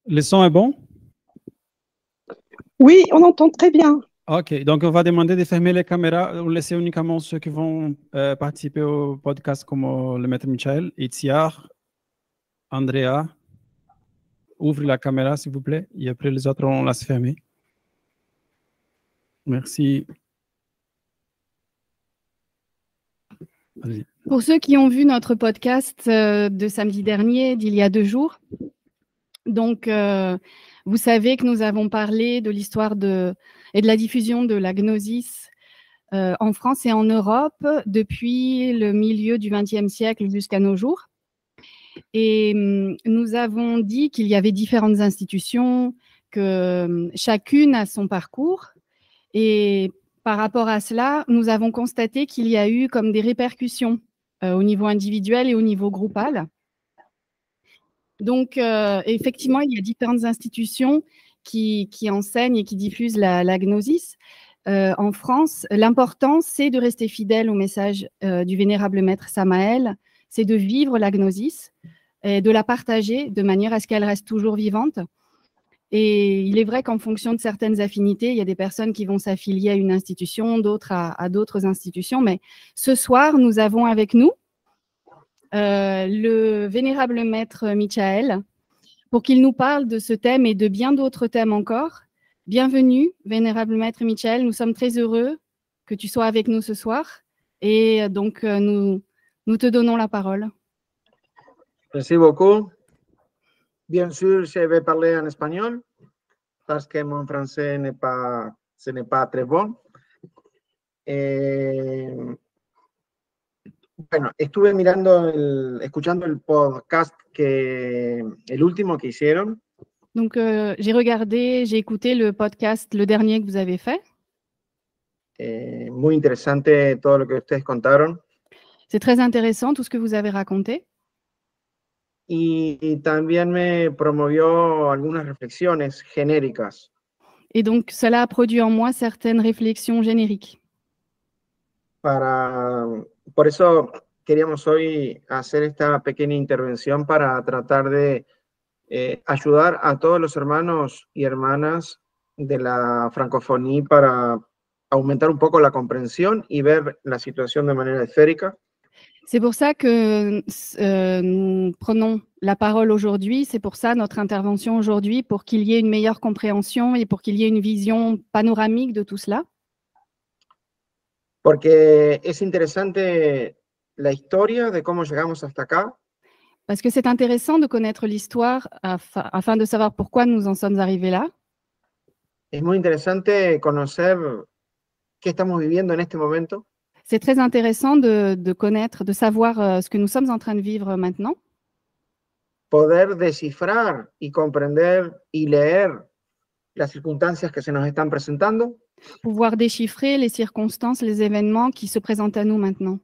Le son est bon? Oui, on entend très bien. Ok, donc on va demander de fermer les caméras ou laisser uniquement ceux qui vont participer au podcast comme le maître Michael, Itziar, Andrea. Ouvre la caméra s'il vous plaît et après les autres on laisse fermer. Merci. Vas-y. Pour ceux qui ont vu notre podcast de samedi dernier, d'il y a 2 jours, donc vous savez que nous avons parlé de l'histoire et de la diffusion de la gnosis en France et en Europe depuis le milieu du XXe siècle jusqu'à nos jours. Et nous avons dit qu'il y avait différentes institutions, que chacune a son parcours. Et par rapport à cela, nous avons constaté qu'il y a eu comme des répercussions au niveau individuel et au niveau groupal. Donc, effectivement, il y a différentes institutions qui enseignent et qui diffusent la gnosis. En France, l'important, c'est de rester fidèle au message du vénérable maître Samael, c'est de vivre la gnosis et de la partager de manière à ce qu'elle reste toujours vivante. Et il est vrai qu'en fonction de certaines affinités, il y a des personnes qui vont s'affilier à une institution, d'autres à d'autres institutions. Mais ce soir, nous avons avec nous le vénérable maître Michael pour qu'il nous parle de ce thème et de bien d'autres thèmes encore. Bienvenue, vénérable maître Michael. Nous sommes très heureux que tu sois avec nous ce soir. Et donc, nous te donnons la parole. Merci beaucoup. Bien sûr, je vais parler en espagnol parce que mon français ce n'est pas très bon. Bueno, estuve escuchando el podcast el último que hicieron. Donc, j'ai regardé, j'ai écouté le podcast, le dernier que vous avez fait. Muy interesante todo lo que ustedes contaron. C'est très intéressant tout ce que vous avez raconté. Y también me promovió algunas reflexiones genéricas. Et donc, cela a produit en moi certaines réflexions génériques. Por eso queríamos hoy hacer esta pequeña intervención para tratar de ayudar a todos los hermanos y hermanas de la francofonía para aumentar un poco la comprensión y ver la situación de manera esférica. C'est pour ça que nous prenons la parole aujourd'hui. C'est pour ça notre intervention aujourd'hui, pour qu'il y ait une meilleure compréhension et pour qu'il y ait une vision panoramique de tout cela. Porque es interesante la historia de cómo llegamos hasta acá. Parce que c'est intéressant de connaître l'histoire afin de savoir pourquoi nous en sommes arrivés là. Es muy interesante conocer qué estamos viviendo en este momento. C'est très intéressant de connaître, de savoir ce que nous sommes en train de vivre maintenant. Poder descifrar y comprender y leer las circunstancias que se nos están presentando. Pouvoir déchiffrer les circonstances, les événements qui se présentent à nous maintenant.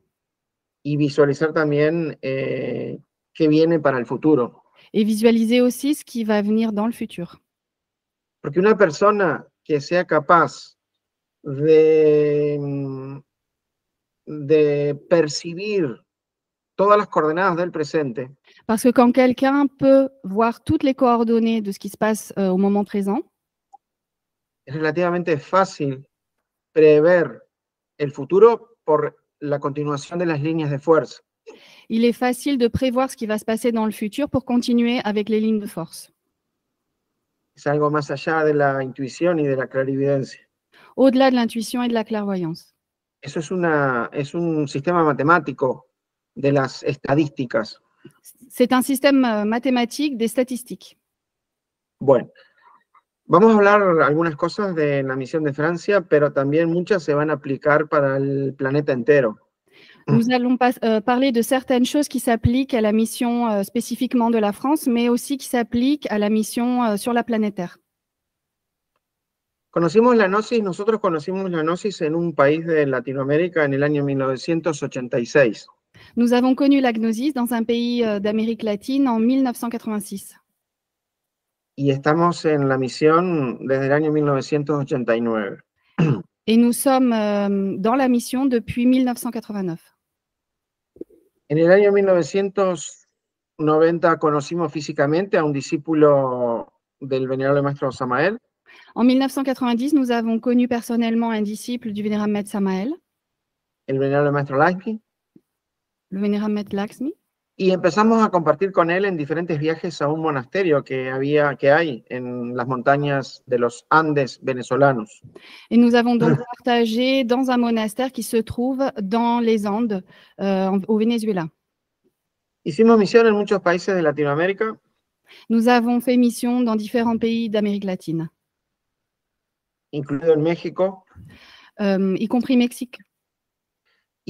Y visualizar también qué viene para el futuro. Et visualiser aussi ce qui va venir dans le futur. Porque una persona que sea capaz de percibir todas las coordenadas del presente. Parce que quand quelqu'un peut voir toutes les coordonnées de ce qui se passe au moment présent, es relativamente fácil prever el futuro por la continuación de las líneas de fuerza. il est facile de prévoir ce qui va se passer dans le futur pour continuer avec les lignes de force. Es algo más allá de la intuición y de la clarividencia. Au-delà de l'intuition et de la clairvoyance. Eso es un sistema matemático de las estadísticas. C'est un système mathématique des statistiques. Bueno, vamos a hablar algunas cosas de la misión de Francia, pero también muchas se van a aplicar para el planeta entero. Nous allons parler de certaines choses qui s'appliquent à la mission spécifiquement de la France, mais aussi qui s'appliquent à la mission sur la planète Terre. Nosotros conocimos la gnosis en un país de Latinoamérica en el año 1986. Nous avons connu la gnosis dans un pays d'Amérique latine en 1986. Y estamos en la misión desde el año 1989. Et nous sommes dans la mission depuis 1989. En el año 1990 conocimos físicamente a un discípulo del venerable maestro Samael. En 1990, nous avons connu personnellement un disciple du vénérable maître Samael, el venerable maestro Lakshmi, le vénérable maître Lakshmi, y empezamos a compartir con él en diferentes viajes a un monasterio que hay en las montañas de los Andes venezolanos. et nous avons donc partagé dans un monastère qui se trouve dans les Andes, au Venezuela. Hicimos misión en muchos países de Latinoamérica, Nous avons fait mission dans différents pays d'Amérique latine, incluido en México, y compris Mexique.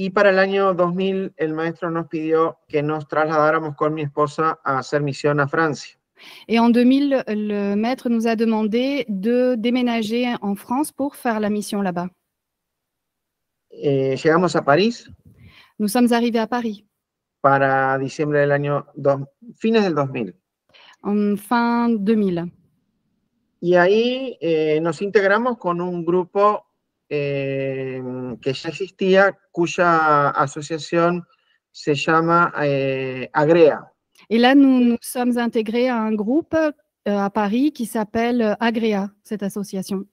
y para el año 2000 el maestro nos pidió que nos trasladáramos con mi esposa a hacer misión a Francia. Et en 2000, le maître nous a demandé de déménager en France pour faire la mission là-bas. Llegamos a París Nous sommes arrivés à Paris para diciembre del año, fines del 2000. en fin 2000. Y ahí nos integramos con un grupo que ya existía, cuya asociación se llama Agrea. Et là, nous nous sommes intégrés à un groupe à Paris qui s'appelle Agrea, cette association.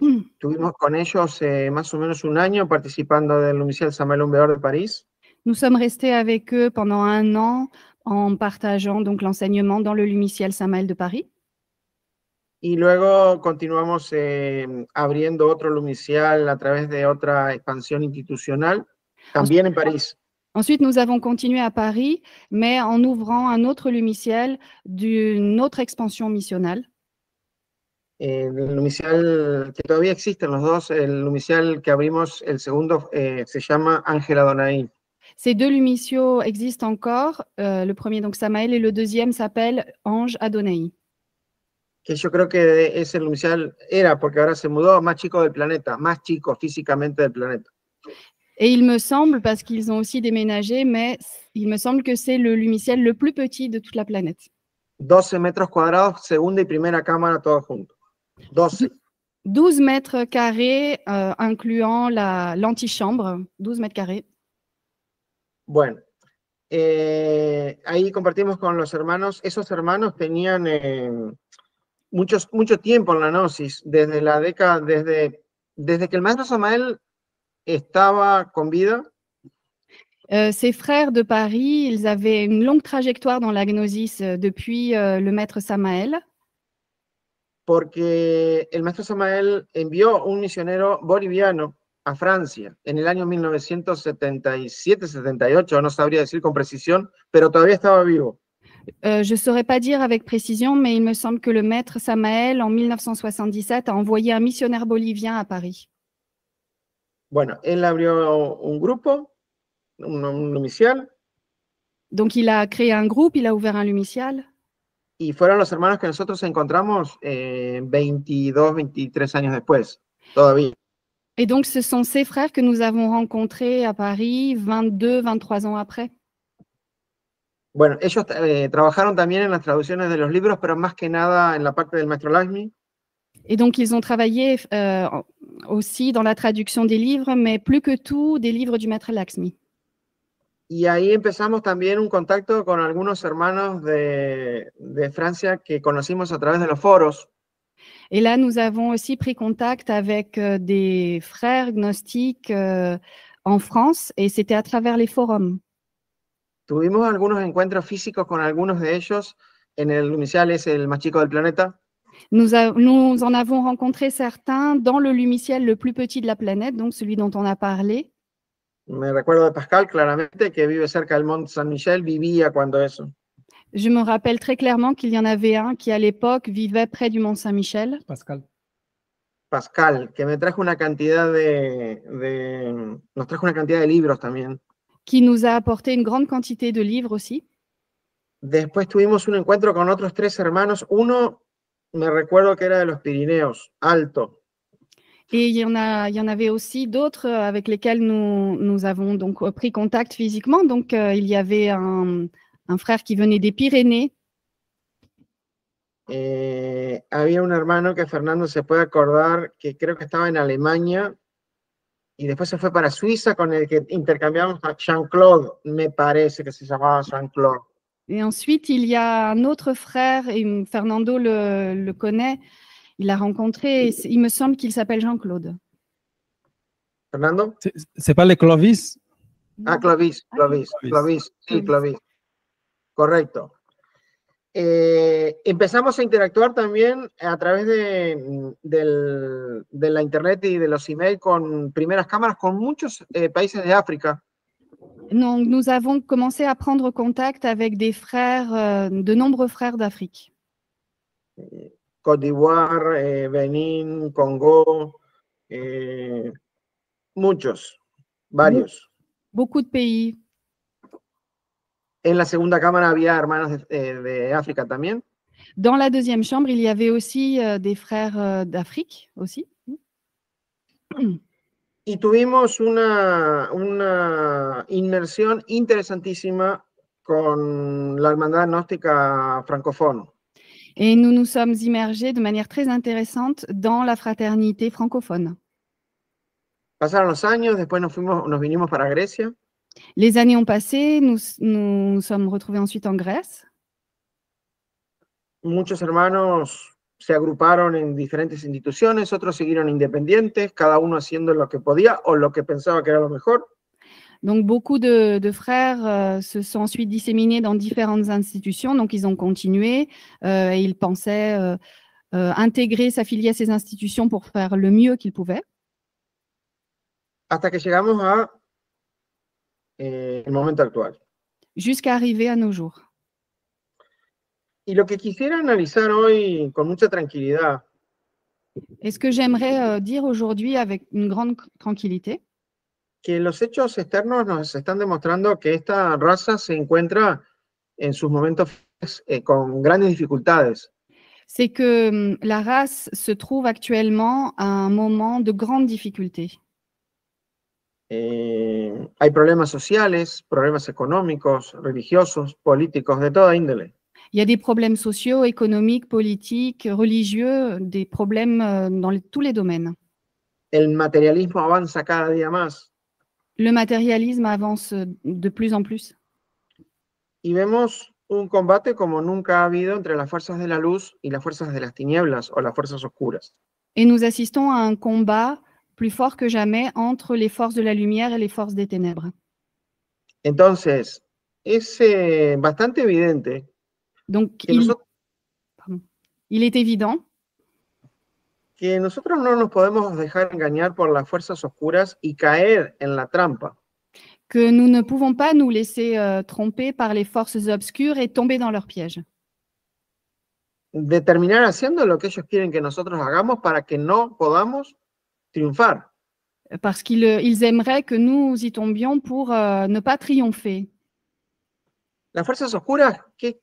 Estuvimos con ellos más o menos un año participando del Lumicial Samael Humbeor de París. Nous sommes restés avec eux pendant 1 an en partageant donc l'enseignement dans le Lumiciel Samael de Paris. Y luego continuamos abriendo otro Lumicial a través de otra expansión institucional, también en París. Ensuite, nous avons continué à Paris, mais en ouvrant un autre Lumiciel d'une autre expansion missionnelle. El Lumicial que todavía existen los dos, el Lumicial que abrimos, el segundo, se llama Ángela Donaí. Ces 2 Lumiciaux existent encore. Le premier, donc Samael, et le deuxième s'appelle Ange Adonai. Que yo creo que es el Lumicial, era, porque ahora se mudó, más chico del planeta, más chico físicamente del planeta. Et il me semble, parce qu'ils ont aussi déménagé, mais il me semble que c'est le Lumiciel le plus petit de toute la planète. 12 metros cuadrados, segunda y primera cámara, todos juntos. 12. 12 mètres carrés, incluant l'antichambre, 12 mètres carrés. Bueno, ahí compartimos con los hermanos. Esos hermanos tenían mucho tiempo en la gnosis, desde la década, desde que el maestro Samael estaba con vida. Ces frères de Paris, ils avaient une longue trajectoire dans la gnosis depuis le maître Samael. Porque el maestro Samael envió un misionero boliviano a Francia en el año 1977-78, no sabría decir con precisión, pero todavía estaba vivo. Je ne saurais pas dire avec précision, mais il me semble que le maître Samael, en 1977, a envoyé un missionnaire bolivien à Paris. Bueno, él abrió un grupo, un lumicial. Donc, il a créé un groupe, il a ouvert un lumicial. Y fueron los hermanos que nosotros encontramos 22, 23 años después, todavía. Et donc, ce sont ces frères que nous avons rencontrés à Paris 22, 23 ans après. Bueno, ellos trabajaron también en las traducciones de los libros, pero más que nada en la parte del maestro Lakshmi. Et donc, ils ont travaillé aussi dans la traduction des livres, mais plus que tout, des livres du maître Lakshmi. Y ahí empezamos también un contacto con algunos hermanos de Francia que conocimos a través de los foros. Et là, nous avons aussi pris contact avec des frères gnostiques en France, et c'était à travers les forums. Tuvimos algunos encuentros físicos con algunos de ellos en el Lumicial, es el más chico del planeta. Nous en avons rencontré certains dans le lumiciel le plus petit de la planète, donc celui dont on a parlé. Me recuerdo de Pascal, claramente, que vive cerca del Mont Saint-Michel, vivía cuando eso. Je me rappelle très clairement qu'il y en avait un qui, à l'époque, vivait près du Mont Saint-Michel. Pascal, que me trajo una cantidad nos trajo una cantidad de libros también. Qui nous a apporté une grande quantité de livres aussi. Después tuvimos un encuentro con otros 3 hermanos. Uno, me recuerdo que era de los Pirineos, alto. Et il y en avait aussi d'autres avec lesquels nous avons donc pris contact physiquement. Donc, il y avait un frère qui venait des Pyrénées. Había un hermano que Fernando se puede acordar que creo que estaba en Alemania y después se fue para Suiza, con el que intercambiamos a Jean-Claude, me parece que se llamaba Jean-Claude. Et ensuite, il y a un autre frère, et Fernando le connaît, il l'a rencontré, et il me semble qu'il s'appelle Jean-Claude. Fernando. C'est pas les Clovis? Ah, Clovis, Ah, Clovis, Clovis. Clovis, sí, Clovis. Clovis. Correcto. Empezamos a interactuar también a través de la internet y de los emails con primeras cámaras con muchos países de África. Donc, nous avons commencé à prendre contact avec des frères, de nombreux frères d'Afrique. Côte d'Ivoire, Benín, Congo, muchos, varios. Beaucoup de pays. En la segunda cámara había hermanos de África también. Dans la deuxième chambre, il y avait aussi des frères d'Afrique aussi. Y tuvimos una inmersión interesantísima con la Hermandad Gnóstica Francophone. Et nous nous sommes immergés de manière très intéressante dans la fraternité francophone. Pasaron los años, después nos vinimos para Grecia. Les années ont passé, nous nous sommes retrouvés ensuite en Grèce. Muchos hermanos se agruparon en diferentes instituciones, otros siguieron independientes, cada uno haciendo lo que podía o lo que pensaba que era lo mejor. Donc, beaucoup de frères se sont ensuite disséminés dans différentes institutions. Donc, ils ont continué et ils pensaient intégrer, s'affilier à ces institutions pour faire le mieux qu'ils pouvaient. Hasta que llegamos a el momento actual. Jusqu'à arriver à nos jours. Y lo que quisiera analizar hoy con mucha tranquilidad Et ce que j'aimerais dire aujourd'hui avec une grande tranquillité, que los hechos externos nos están demostrando que esta raza se encuentra en sus momentos con grandes dificultades. c'est que la race se trouve actuellement à un moment de grande difficulté. Hay problemas sociales, problemas económicos, religiosos, políticos, de toda índole. Il y a des problèmes sociaux, économiques, politiques, religieux, des problèmes dans tous les domaines. El materialismo avanza cada día más. Le matérialisme avance de plus en plus. Y vemos un combate como nunca ha habido entre las fuerzas de la luz y las fuerzas de las tinieblas o las fuerzas oscuras. Et nous assistons à un combat plus fort que jamais entre les forces de la lumière et les forces des ténèbres. Entonces, es bastante evidente Donc, que il est évident que nosotros no nos podemos dejar engañar por las fuerzas oscuras y caer en la trampa que nous ne pouvons pas nous laisser tromper par les forces obscures et tomber dans leur piège. de terminar haciendo lo que ellos quieren que nosotros hagamos para que no podamos triunfar. Parce qu'ils aimeraient que nous y tombions pour ne pas triompher. Las fuerzas oscuras, ¿qué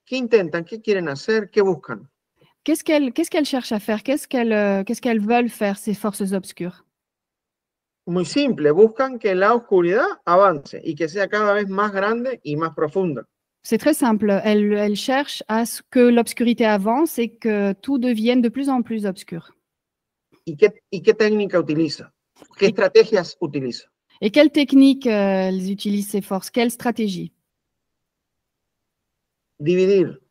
intentan? ¿Qué quieren hacer? ¿Qué buscan? Qu'est-ce qu'elles cherchent à faire? Qu'est-ce qu'elles veulent faire, ces forces obscures? Muy simple, buscan que la oscuridad avance y que sea cada vez más grande y más profunda. C'est très simple. Elles cherchent à ce que l'obscurité avance et que tout devienne de plus en plus obscur. ¿Y qué técnica utiliza? ¿Qué estrategias utiliza? Et quelle technique elles utilisent, ces forces? Quelle stratégie? Dividir.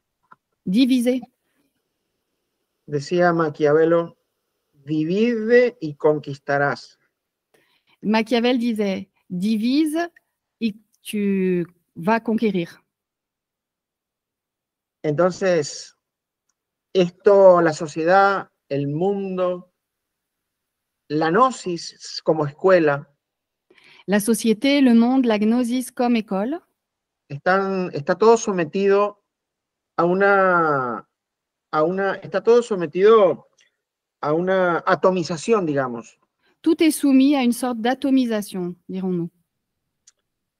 Diviser. Decía Maquiavelo, divide y conquistarás. Machiavel disait, divise et tu vas conquérir. Entonces, esto, la sociedad, el mundo, la gnosis como escuela, La société, le monde, la gnosis comme école, está todo sometido está todo sometido a una atomización, digamos. tout est soumis à une sorte d'atomisation, dirons-nous.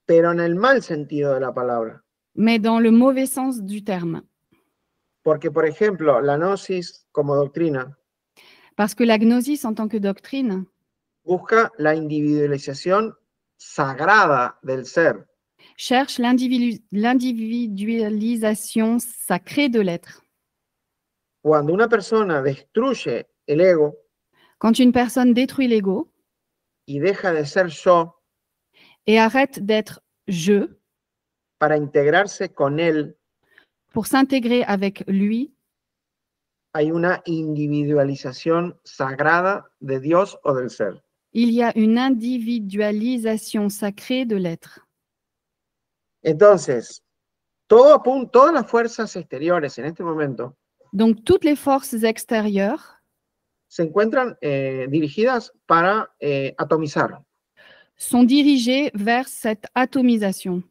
Pero en el mal sentido de la palabra. Mais dans le mauvais sens du terme. Porque, por ejemplo, la gnosis como doctrina Parce que la gnosis, en tant que doctrine, busca la individualización sagrada del ser. cherche l'individualisation sacrée de l'être. Cuando una persona destruye el ego Quand une personne détruit l'ego y deja de ser yo et arrête d'être je, para integrarse con Él, pour s'intégrer avec lui, hay una individualización sagrada de Dios o del ser. il y a une individualisation sacrée de l'être. Entonces, todas las fuerzas exteriores en este momento Donc, toutes les forces extérieures se encuentran dirigidas para atomizar. sont dirigées vers cette atomisation.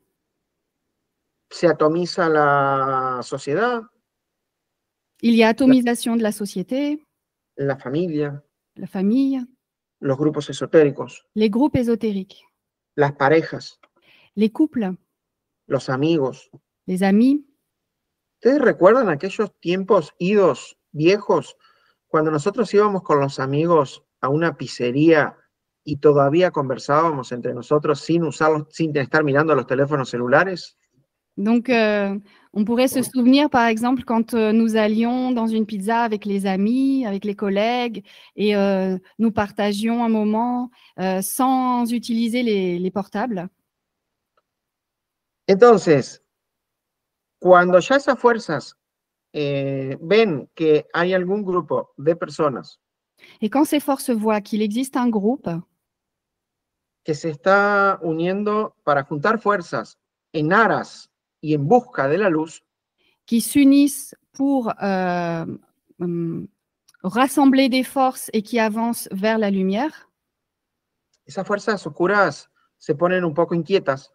Se atomiza la sociedad, Il y a atomisation de la société, la familia, la famille, los grupos esotéricos, les groupes ésotériques, las parejas, les couples, los amigos. les amis. ¿Ustedes recuerdan aquellos tiempos idos, viejos, cuando nosotros íbamos con los amigos a una pizzería y todavía conversábamos entre nosotros sin estar mirando los teléfonos celulares? Donc, on pourrait se souvenir, par exemple, quand nous allions dans une pizza avec les amis, avec les collègues, et nous partagions un moment sans utiliser les portables. Entonces, cuando ya esas fuerzas ven que hay algún grupo de personas Et quand ces forces voient qu'il existe un groupe que se está uniendo para juntar fuerzas en aras y en busca de la luz, qui s'unissent pour rassembler des forces et qui avancent vers la lumière, esas fuerzas oscuras se ponen un poco inquietas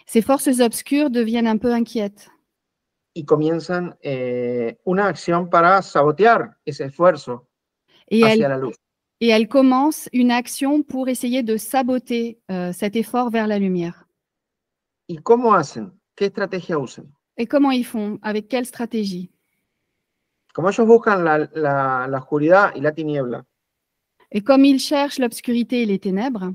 ces forces obscures deviennent un peu inquiètes y comienzan una acción para sabotear ese esfuerzo et hacia la luz. elles commencent une action pour essayer de saboter cet effort vers la lumière. ¿Y cómo hacen? ¿Qué estrategia usan? Et comment ils font? Avec quelle stratégie? Como ellos buscan la oscuridad y la tiniebla, Et comme ils cherchent l'obscurité et les ténèbres,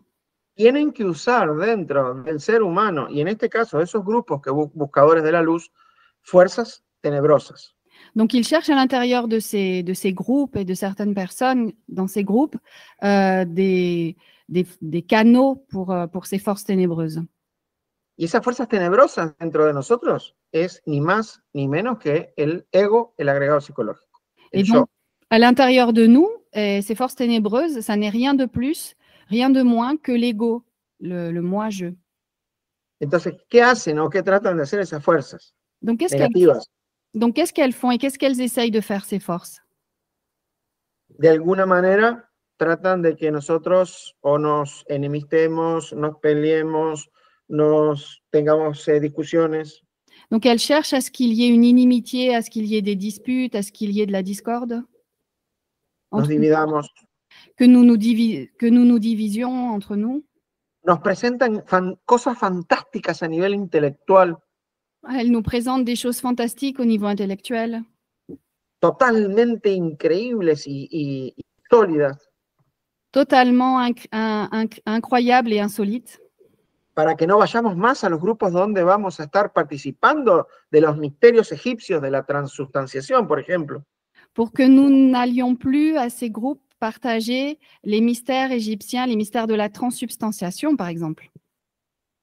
tienen que usar dentro del ser humano, y en este caso de esos grupos que buscadores de la luz, fuerzas tenebrosas. donc ils cherchent à l'intérieur de ces groupes et de certaines personnes dans ces groupes des canaux pour ces forces ténébreuses. Y esas fuerzas tenebrosas dentro de nosotros es ni más ni menos que el ego, el agregado psicológico. Et donc, à l'intérieur de nous, ces forces ténébreuses, ça n'est rien de plus, rien de moins que l'ego, le moi-je. Entonces, ¿qué hacen o qué tratan de hacer esas fuerzas Donc, negativas? qu'est-ce qu'elles font et qu'est-ce qu'elles essayent de faire, ces forces? De alguna manera, tratan de que nosotros o nos enemistemos, nos peleemos, nos tengamos discusiones. Donc, elles cherchent à ce qu'il y ait une inimitié, à ce qu'il y ait des disputes, à ce qu'il y ait de la discorde. Nos dividamos. Que nous nous divisions entre nous. Nos presentan cosas fantásticas a nivel intelectual. Elles nous présentent des choses fantastiques au niveau intellectuel. Totalmente increíbles y sólidas. Totalement incroyables et insolites. Para que no vayamos más a los grupos donde vamos a estar participando de los misterios egipcios de la transustanciación, por ejemplo. Pour que nous n'allions plus à ces groupes partager les mystères égyptiens, les mystères de la transsubstantiation, par exemple.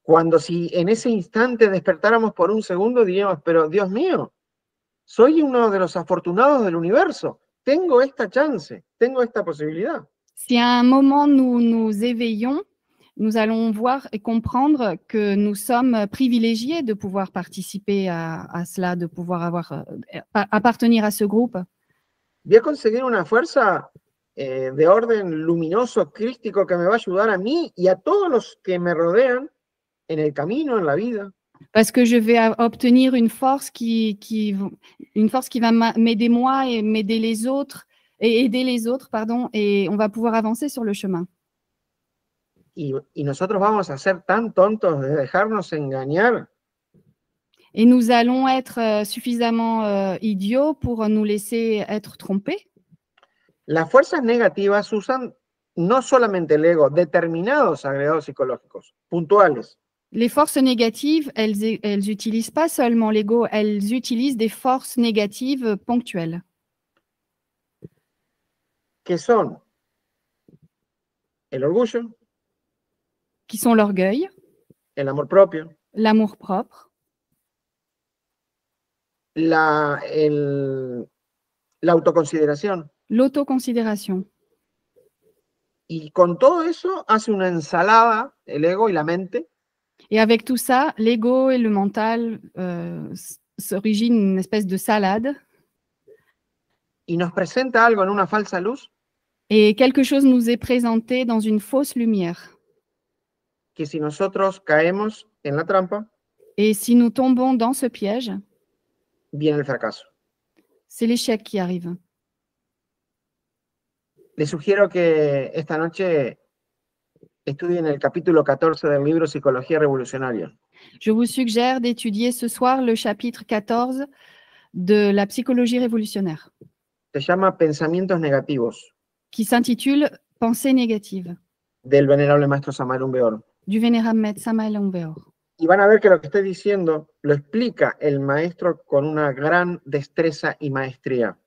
Cuando si en ese instante despertáramos por un segundo, diríamos, pero Dios mío, soy uno de los afortunados del universo, tengo esta chance, tengo esta posibilidad. Si à un moment nous nous éveillons, nous allons voir et comprendre que nous sommes privilégiés de pouvoir participer à cela, de pouvoir appartenir à ce groupe. Voy a conseguir una fuerza de orden luminoso, crístico, que me va a ayudar a mí y a todos los que me rodean en el camino, en la vida. Parce que je vais obtenir une force qui va m'aider moi et m'aider les autres, et aider les autres, pardon, et on va pouvoir avancer sur le chemin. Y nosotros vamos a ser tan tontos de dejarnos engañar. Et nous allons être suffisamment idiots pour nous laisser être trompés. Las fuerzas negativas usan no solamente el ego, determinados agregados psicológicos, puntuales. Les forces négatives, elles n'utilisent pas seulement l'ego, elles utilisent des forces négatives ponctuelles. Que son el orgullo, qui sont l'orgueil, el amor propio, l'amour-propre, la autoconsideración. l'autoconsidération. Y con todo eso hace una ensalada, el ego y la mente, Et avec tout ça, l'ego et le mental s'originent une espèce de salade y nos presenta algo en una falsa luz et quelque chose nous est présenté dans une fausse lumière. que si nosotros caemos en la trampa, Et si nous tombons dans ce piège, viene el fracaso. c'est l'échec qui arrive. Les sugiero que esta noche estudien el capítulo 14 del libro Psicología Revolucionaria. Je vous suggère d'étudier ce soir le chapitre 14 de la psychologie révolutionnaire, Se llama Pensamientos Negativos, qui s'intitule Pensée négative, del venerable maestro Samael Aun du vénérable maître Samael Aun Weor. Y van a ver que lo que estoy diciendo lo explica el maestro con una gran destreza y maestría.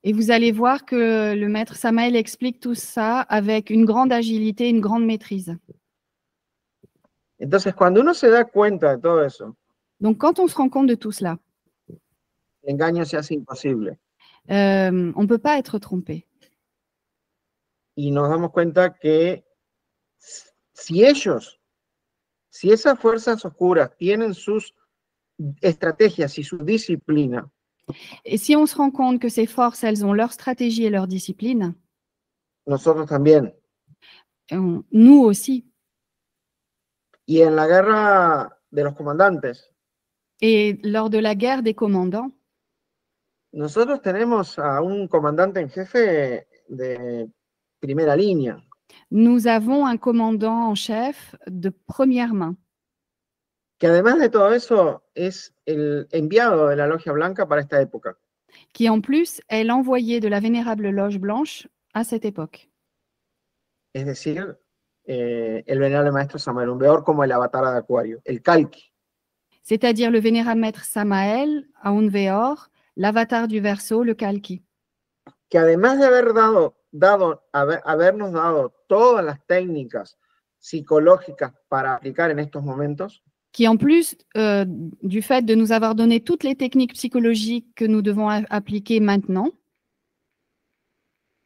Et vous allez voir que le maître Samael explique tout ça avec une grande agilité, une grande maîtrise. Entonces, cuando uno se da cuenta de todo eso, Donc, quand on se rend compte de tout cela, el engaño se hace imposible. on ne peut pas être trompé. Y nos damos cuenta que si esas fuerzas oscuras tienen sus estrategias y su disciplina, Et si on se rend compte que ces forces, elles ont leur stratégie et leur discipline, nosotros también. nous aussi. Y en la guerra de los comandantes, Et lors de la guerre des commandants, nosotros tenemos a un comandante en jefe de primera línea, nous avons un commandant en chef de première main, que además de todo eso es el enviado de la Logia Blanca para esta época. qui en plus est l'envoyé de la vénérable loge blanche à cette époque. Es decir, el venerable maestro Samael Aun como el avatar de Acuario, el Kalki. C'est-à-dire le vénérable maître Samael Aun Weor, l'avatar du Verseau, le Kalki, Que además de habernos dado todas las técnicas psicológicas para aplicar en estos momentos, qui en plus du fait de nous avoir donné toutes les techniques psychologiques que nous devons appliquer maintenant,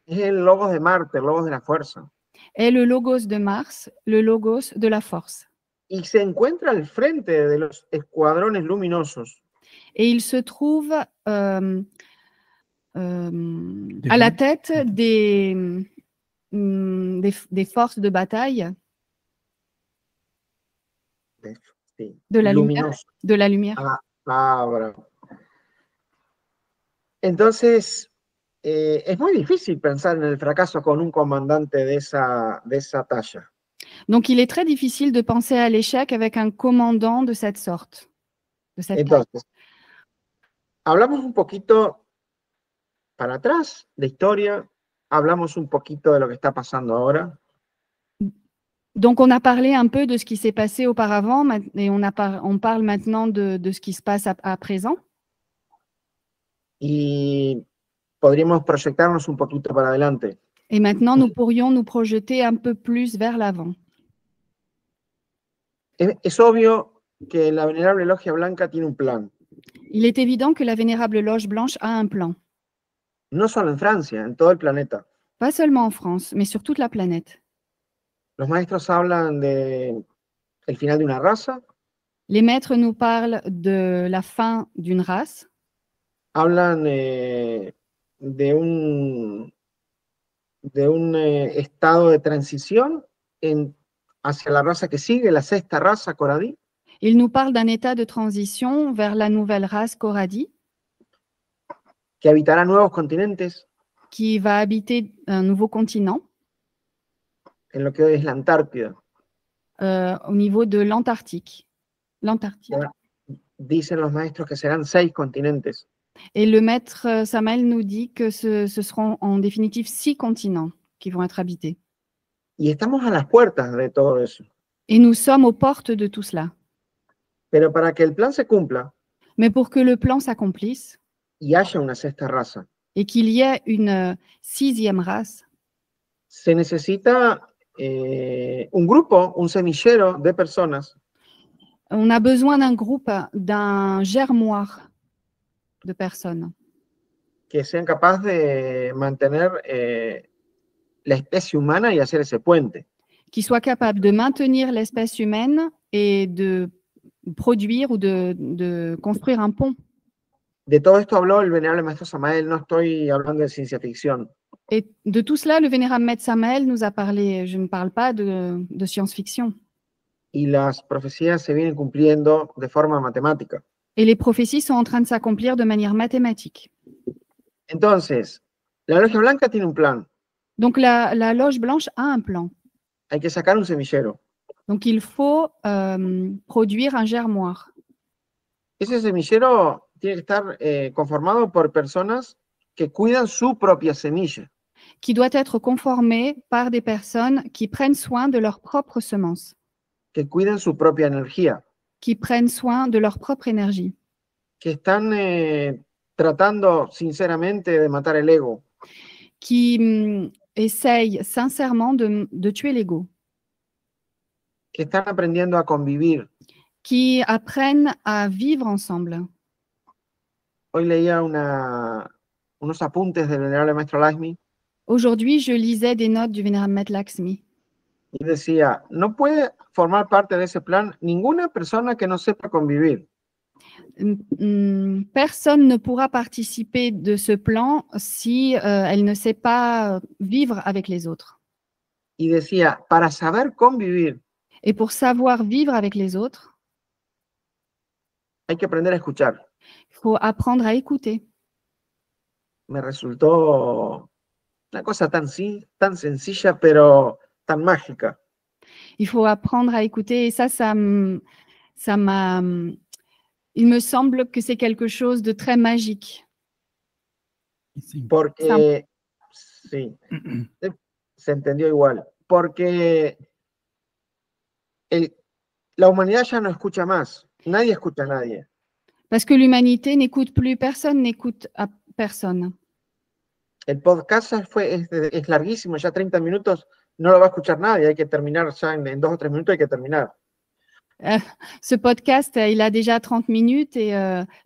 es el logos de Marte, el logos de la fuerza. est le logos de Mars, le logos de la force. Y se encuentra al frente de los escuadrones luminosos. Et il se trouve à la tête des forces de bataille Sí, de la lumière. luminosos. De la lumière. Bravo. Entonces, es muy difícil pensar en el fracaso con un comandante de esa talla. Donc, il est très difficile de penser à l'échec avec un commandant de cette sorte. De cette taille. Entonces, hablamos un poquito para atrás de historia, hablamos un poquito de lo que está pasando ahora. Donc, on a parlé un peu de ce qui s'est passé auparavant et on parle maintenant de ce qui se passe à présent. Y podríamos proyectarnos un poquito para adelante. Et maintenant, nous pourrions nous projeter un peu plus vers l'avant. Es obvio que la venerable Logia Blanca tiene un plan. Il est évident que la vénérable loge blanche a un plan. No solo en Francia, en todo el planeta. Pas seulement en France, mais sur toute la planète. Los maestros hablan de el final de una raza. Les maîtres nous parlent de la fin d'une race. Hablan de un estado de transición hacia la raza que sigue, la sexta raza, Coradí. Ils nous parlent d'un état de transition vers la nouvelle race Coradí, que habitará nuevos continentes. Qui va habiter un nouveau continent. En lo que hoy es la Antártida. Au niveau de l'Antarctique. Dicen los maestros que serán 6 continentes. Et le maître Samael nous dit que ce seront en définitive 6 continents qui vont être habités. Y estamos a las puertas de todo eso. Et nous sommes aux portes de tout cela. Pero para que el plan se cumpla, mais pour que le plan s'accomplisse, y haya una sexta raza, et qu'il y ait une 6e race, se necesita un grupo, un semillero de personas. On a besoin d'un groupe, d'un germoir. de personnes que sean capaces de mantener la especie humana y hacer ese puente. qui soient capables de maintenir l'espèce humaine et de produire ou de construire un pont. De todo esto habló el venerable maestro Samael, no estoy hablando de ciencia ficción. Et de tout cela, le vénérable maître Samael nous a parlé. Je ne parle pas de science-fiction. Y las profecías se vienen cumpliendo de forma matemática. Et les prophéties sont en train de s'accomplir de manière mathématique. Entonces, la logia blanca tiene un plan. Donc la loge blanche a un plan. Hay que sacar un semillero. Donc il faut produire un germoir. Ese semillero tiene que estar conformado por personas que cuidan su propia semilla. Qui doit être conformé par des personnes qui prennent soin de leurs propres semences, Que cuidan su propia energía, qui prennent soin de leur propre énergie, que están tratando sinceramente de matar el ego, qui essayent sincèrement de tuer l'ego, que están aprendiendo a convivir. qui apprennent à vivre ensemble. Hoy leía unos apuntes del venerable maestro Lakshmi Aujourd'hui, je lisais des notes du vénérable maître Lakshmi. y decía, no puede formar parte de ese plan ninguna persona que no sepa convivir. Personne ne pourra participer de ce plan si elle ne sait pas vivre avec les autres. Y decía, para saber convivir, Et pour savoir vivre avec les autres, hay que aprender a escuchar. il faut apprendre à écouter. Me resultó una cosa tan sencilla, pero tan mágica. Il faut apprendre à écouter. Et il me semble que c'est quelque chose de très magique. Sí. Porque, sí, se entendió igual. Porque la humanidad ya no escucha más. Nadie escucha a nadie. Parce que l'humanité n'écoute plus, personne n'écoute à personne. El podcast es larguísimo, ya 30 minutos no lo va a escuchar nadie. Hay que terminar ya en 2 o 3 minutos, hay que terminar. Ce podcast, il a déjà 30 minutes et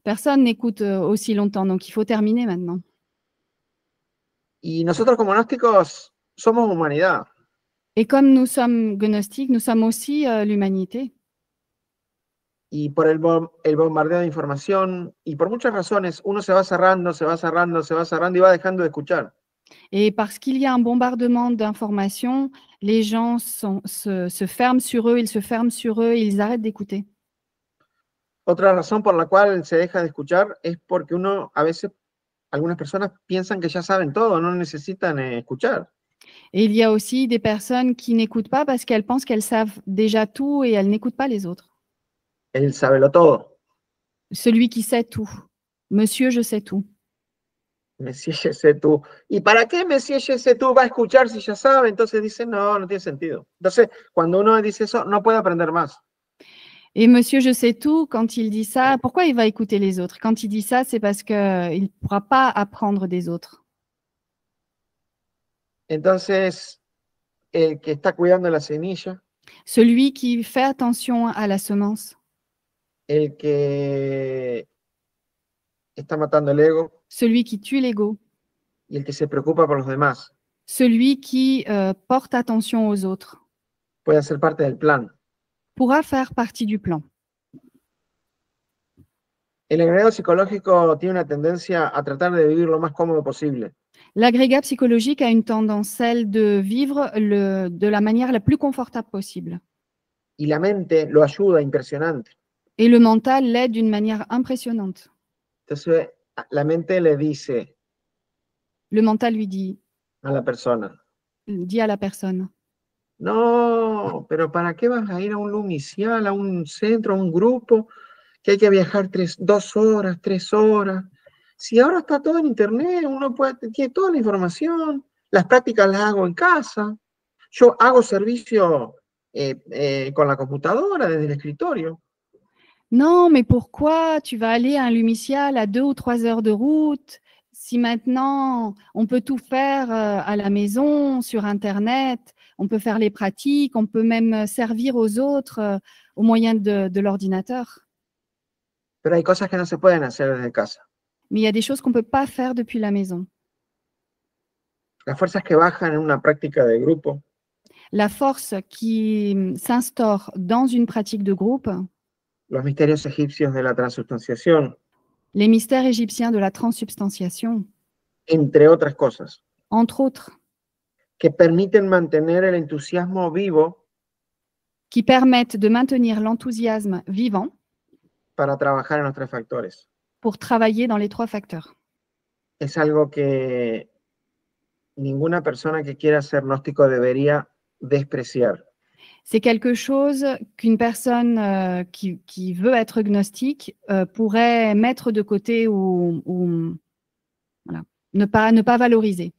personne n'écoute aussi longtemps. Donc, il faut terminer maintenant. Y nosotros como gnósticos somos humanidad. Et comme nous sommes gnostiques, nous sommes aussi l'humanité. Y por el bombardeo de información y por muchas razones, uno se va cerrando y va dejando de escuchar. Et parce qu'il y a un bombardement d'informations, les gens se ferment sur eux, ils se ferment sur eux et ils arrêtent d'écouter. Otra razón por la cual se deja de escuchar es porque a veces, algunas personas piensan que ya saben todo, no necesitan escuchar. Et il y a aussi des personnes qui n'écoutent pas parce qu'elles pensent qu'elles savent déjà tout et elles n'écoutent pas les autres. Él sábelo todo. Celui qui sait tout. Monsieur, je sais tout. Messie, je sais tout. ¿Y para qué Messie, je sais tout va a escuchar si ya sabe? Entonces dice, no tiene sentido. Entonces, cuando uno dice eso, no puede aprender más. Et monsieur, je sais tout, quand il dit ça, pourquoi il va écouter les autres? Quand il dit ça, c'est parce qu'il ne pourra pas apprendre des autres. Entonces, el que está cuidando la semilla, Celui qui fait attention à la semence, el que está matando el ego celui qui tue l'ego, y el que se preocupa por los demás, celui qui porte attention aux autres, puede ser parte del plan. pourra faire partie du plan. El agregado psicológico tiene una tendencia a tratar de vivir lo más cómodo posible. L'agrégat psychologique a une tendance, celle de vivre de la manière la plus confortable possible. Y la mente lo ayuda impresionante. Et le mental l'aide d'une manière impressionnante. Entonces, la mente le dice Le mental lui dit a la persona, à la personne, no, pero ¿para qué vas a ir a un lumicial, a un centro, a un grupo, que hay que viajar 2 horas, 3 horas? Si ahora está todo en internet, uno tiene toda la información, las prácticas las hago en casa, yo hago servicio con la computadora desde el escritorio. non, mais pourquoi tu vas aller à un lumicial à 2 ou 3 heures de route si maintenant on peut tout faire à la maison, sur Internet, on peut faire les pratiques, on peut même servir aux autres au moyen de l'ordinateur. Pero hay cosas que no se pueden hacer desde casa. Mais il y a des choses qu'on ne peut pas faire depuis la maison. Las fuerzas que bajan en una práctica de grupo, La force qui s'instaure dans une pratique de groupe, los misterios egipcios de la transubstanciación, les mystères égyptiens de la transsubstantiation, entre otras cosas, entre autres, que permiten mantener el entusiasmo vivo qui permettent de maintenir l'enthousiasme vivant para trabajar en los 3 factores. pour travailler dans les 3 facteurs. Es algo que ninguna persona que quiera ser gnóstico debería despreciar. C'est quelque chose qu'une personne qui veut être gnostique pourrait mettre de côté ou voilà, ne pas valoriser.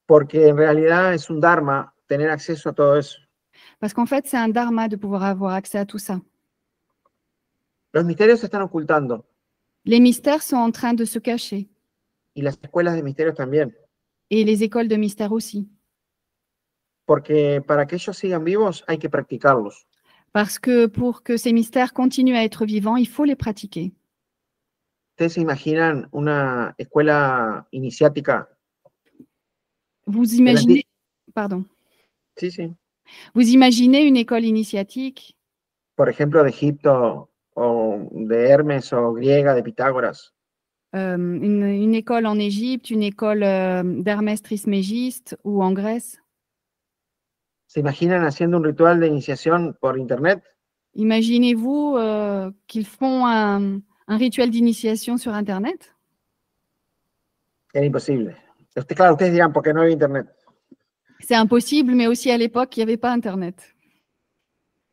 Porque en realidad es un dharma tener acceso a todo eso. Parce qu'en fait, c'est un dharma de pouvoir avoir accès à tout ça. Los misterios se están ocultando Les mystères sont en train de se cacher y las escuelas de misterios también. et les écoles de mystère aussi. Porque para que ellos sigan vivos hay que practicarlos. Parce que pour que ces mystères continuent à être vivants, il faut les pratiquer. ¿Ustedes se imaginan una escuela iniciática? Vous imaginez, pardon, Sí, sí. vous imaginez une école initiatique, Por ejemplo, de Egipto o de Hermes o griega, de Pitágoras. une école en Égypte, une école d'Hermès Trismégiste ou en Grèce. ¿Se imaginan haciendo un ritual de iniciación por internet? Imaginez-vous qu'ils font un rituel d'initiation sur Internet? Era imposible. Claro, ustedes dirán, ¿por qué no había internet? C'est impossible, mais aussi à l'époque, il n'y avait pas Internet.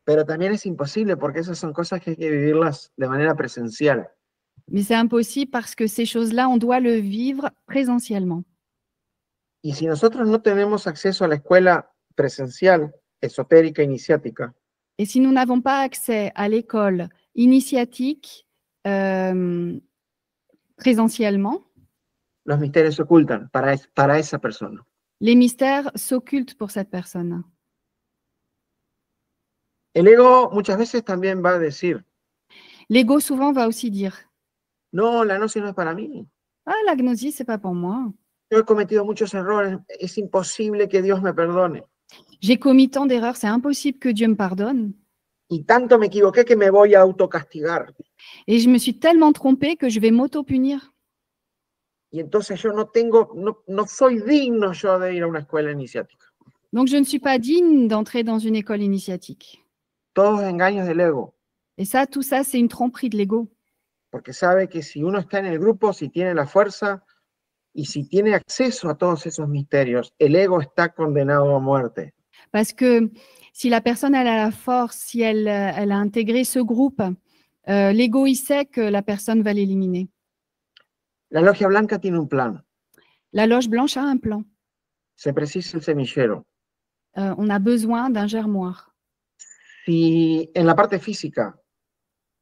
Pero también es imposible porque esas son cosas que hay que vivirlas de manera presencial. Mais c'est impossible parce que ces choses-là, on doit le vivre présentiellement. Y si nosotros no tenemos acceso a la escuela presencial, esotérica, iniciática, Et si nous n'avons pas accès à l'école initiatique présentiellement, los misterios se ocultan para esa persona. les mystères s'occultent pour cette personne. El ego muchas veces también va a decir, L'ego souvent va aussi dire no, la gnosis no es para mí. « Ah, la gnosie, c'est pas pour moi. Yo he cometido muchos errores, es imposible que Dios me perdone. J'ai commis tant d'erreurs, c'est impossible que Dieu me pardonne. Y tanto me equivoqué que me voy a autocastigar. Et je me suis tellement trompée que je vais m'auto-punir. Y entonces yo no soy digno yo de ir a una escuela iniciática. Donc, je ne suis pas digne d'entrer dans une école initiatique. » Todos engaños del ego. Et ça, tout ça, c'est une tromperie de l'ego. Porque sabe que si uno está en el grupo, si tiene la fuerza y si tiene acceso a todos esos misterios, el ego está condenado a muerte. Parce que si la personne elle a la force, si elle a intégré ce groupe, l'ego, il sait que la personne va l'éliminer. La logia blanca tiene un plan. La loge blanche a un plan. Se precisa el semillero. On a besoin d'un germoir. Si en la parte física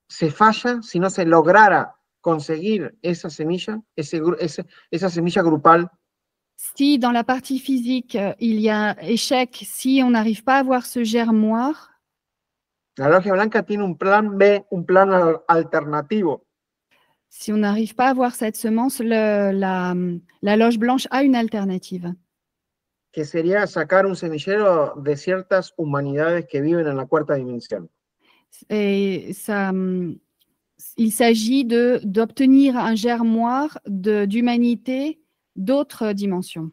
se falla, si no se lograra conseguir esa semilla, esa semilla grupal, Si dans la partie physique, il y a échec, si on n'arrive pas à avoir ce germoir, la logia blanca tiene un plan B, un plan alternativo. si on n'arrive pas à avoir cette semence, la loge blanche a une alternative. Que sería sacar un semillero de ciertas humanidades que viven en la 4ª dimensión. Et ça, il s'agit d'obtenir un germoir d'humanité d'autres dimensions.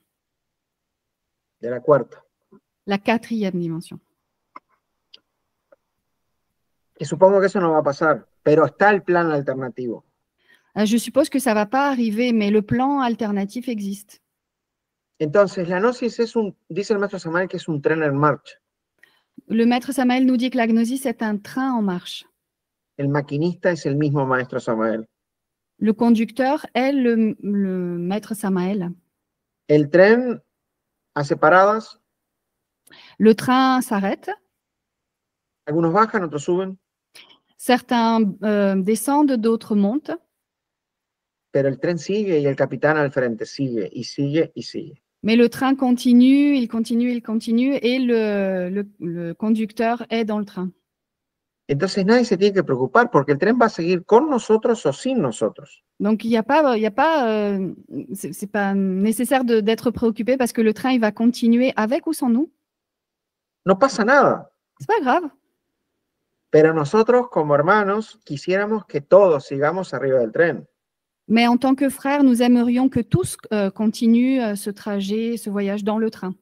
De la 4ª. La 4e dimension. Y supongo que eso no va a pasar, pero está el plan alternativo. Je suppose que ça ne va pas arriver, mais le plan alternatif existe. Entonces, la gnosis dice el maestro Samael que es un tren en marcha. Le maître Samael nous dit que la gnosis, c'est un train en marche. El maquinista es el mismo maestro Samael. Le conducteur est le maître Samael. El tren hace paradas. Le train s'arrête. Algunos bajan, otros suben. Certains descendent, d'autres montent. Pero el tren sigue y el capitán al frente sigue y sigue y sigue. Mais le train continue, il continue, et le conducteur est dans le train. Entonces nadie se tiene que preocupar porque el tren va a seguir con nosotros o sin nosotros. Donc, il y a pas, c'est pas nécessaire d'être préoccupé parce que le train, il va continuer avec ou sans nous. No pasa nada. C'est pas grave. Pero nosotros como hermanos quisiéramos que todos sigamos arriba del tren. Mais en tant que frères, nous aimerions que tous continuent ce trajet, ce voyage dans le train.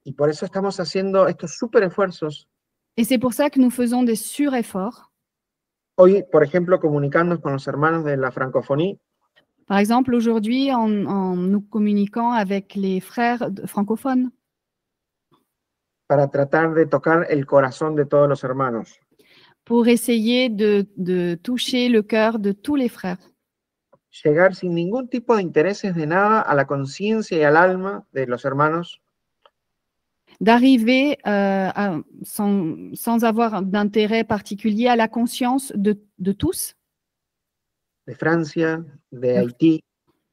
Y por eso estamos haciendo estos súper esfuerzos. Et c'est pour ça que nous faisons des sur-efforts. Hoy, por ejemplo, comunicándonos con los hermanos de la francofonía, Par exemple, aujourd'hui, en nous communiquant avec les frères francophones para tratar de tocar el corazón de todos los hermanos. pour essayer de toucher le cœur de tous les frères. Llegar sin ningún tipo de intereses de nada a la conciencia y al alma de los hermanos, D'arriver sans avoir d'intérêt particulier à la conscience de tous, de Francia, de Haití,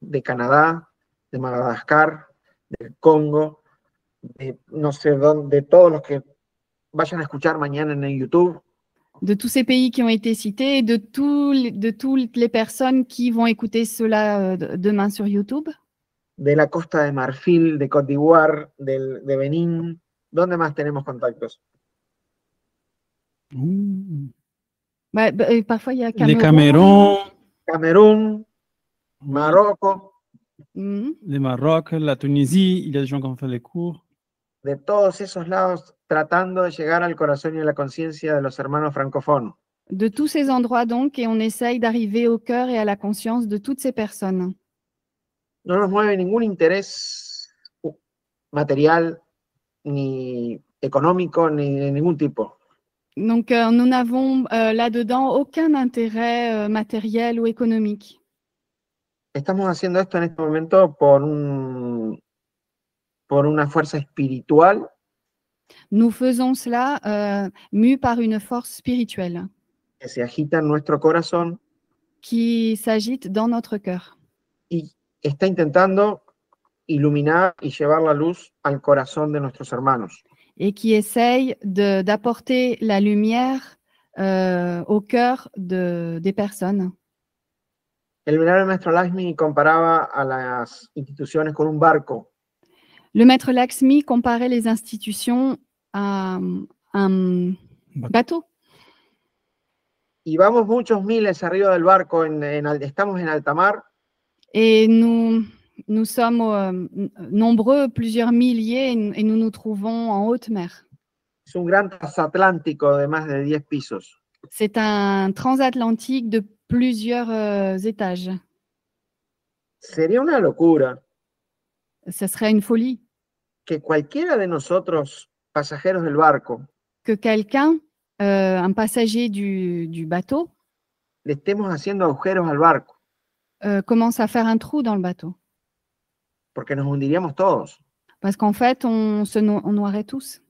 de Canadá, de Madagascar, del Congo, de no sé dónde, de todos los que vayan a escuchar mañana en el YouTube, de tous ces pays qui ont été cités, et de toutes les personnes qui vont écouter cela demain sur YouTube, de la Costa de Marfil, de Côte d'Ivoire, de Benín. ¿Dónde más tenemos contactos? Parfois, il y a Les Cameroun, Camerún, Marruecos, le Maroc, la Tunisie, il y a des gens qui ont fait les cours. de todos esos lados, tratando de llegar al corazón y a la conciencia de los hermanos francófonos. De tous ces endroits donc, et on essaye d'arriver au cœur et à la conscience de toutes ces personnes. No nos mueve ningún interés material, ni económico, ni de ningún tipo. Donc, nous n'avons là-dedans aucun intérêt matériel ou économique. Estamos haciendo esto en este momento por una fuerza espiritual. Nous faisons cela mus par une force spirituelle Que se agita en nuestro corazón qui s'agite dans notre cœur y está intentando iluminar y llevar la luz al corazón de nuestros hermanos. et qui essaye d'apporter la lumière au cœur des personnes. El venerable maestro Lakshmi comparaba a las instituciones con un barco. Le maître Lakshmi comparait les institutions à un bateau. Y vamos muchos miles arriba del barco, estamos en alta mar. Et nous sommes nombreux, plusieurs milliers, et nous nous trouvons en haute mer. Es un gran transatlántico de más de 10 pisos. C'est un transatlantique de plusieurs étages. Sería una locura Ce serait une folie que cualquiera de nosotros, pasajeros del barco, que quelqu'un, un passager du bateau, le estemos haciendo agujeros al barco, commence à faire un trou dans le bateau. porque nos hundiríamos todos. Parce qu'en fait, on noierait tous.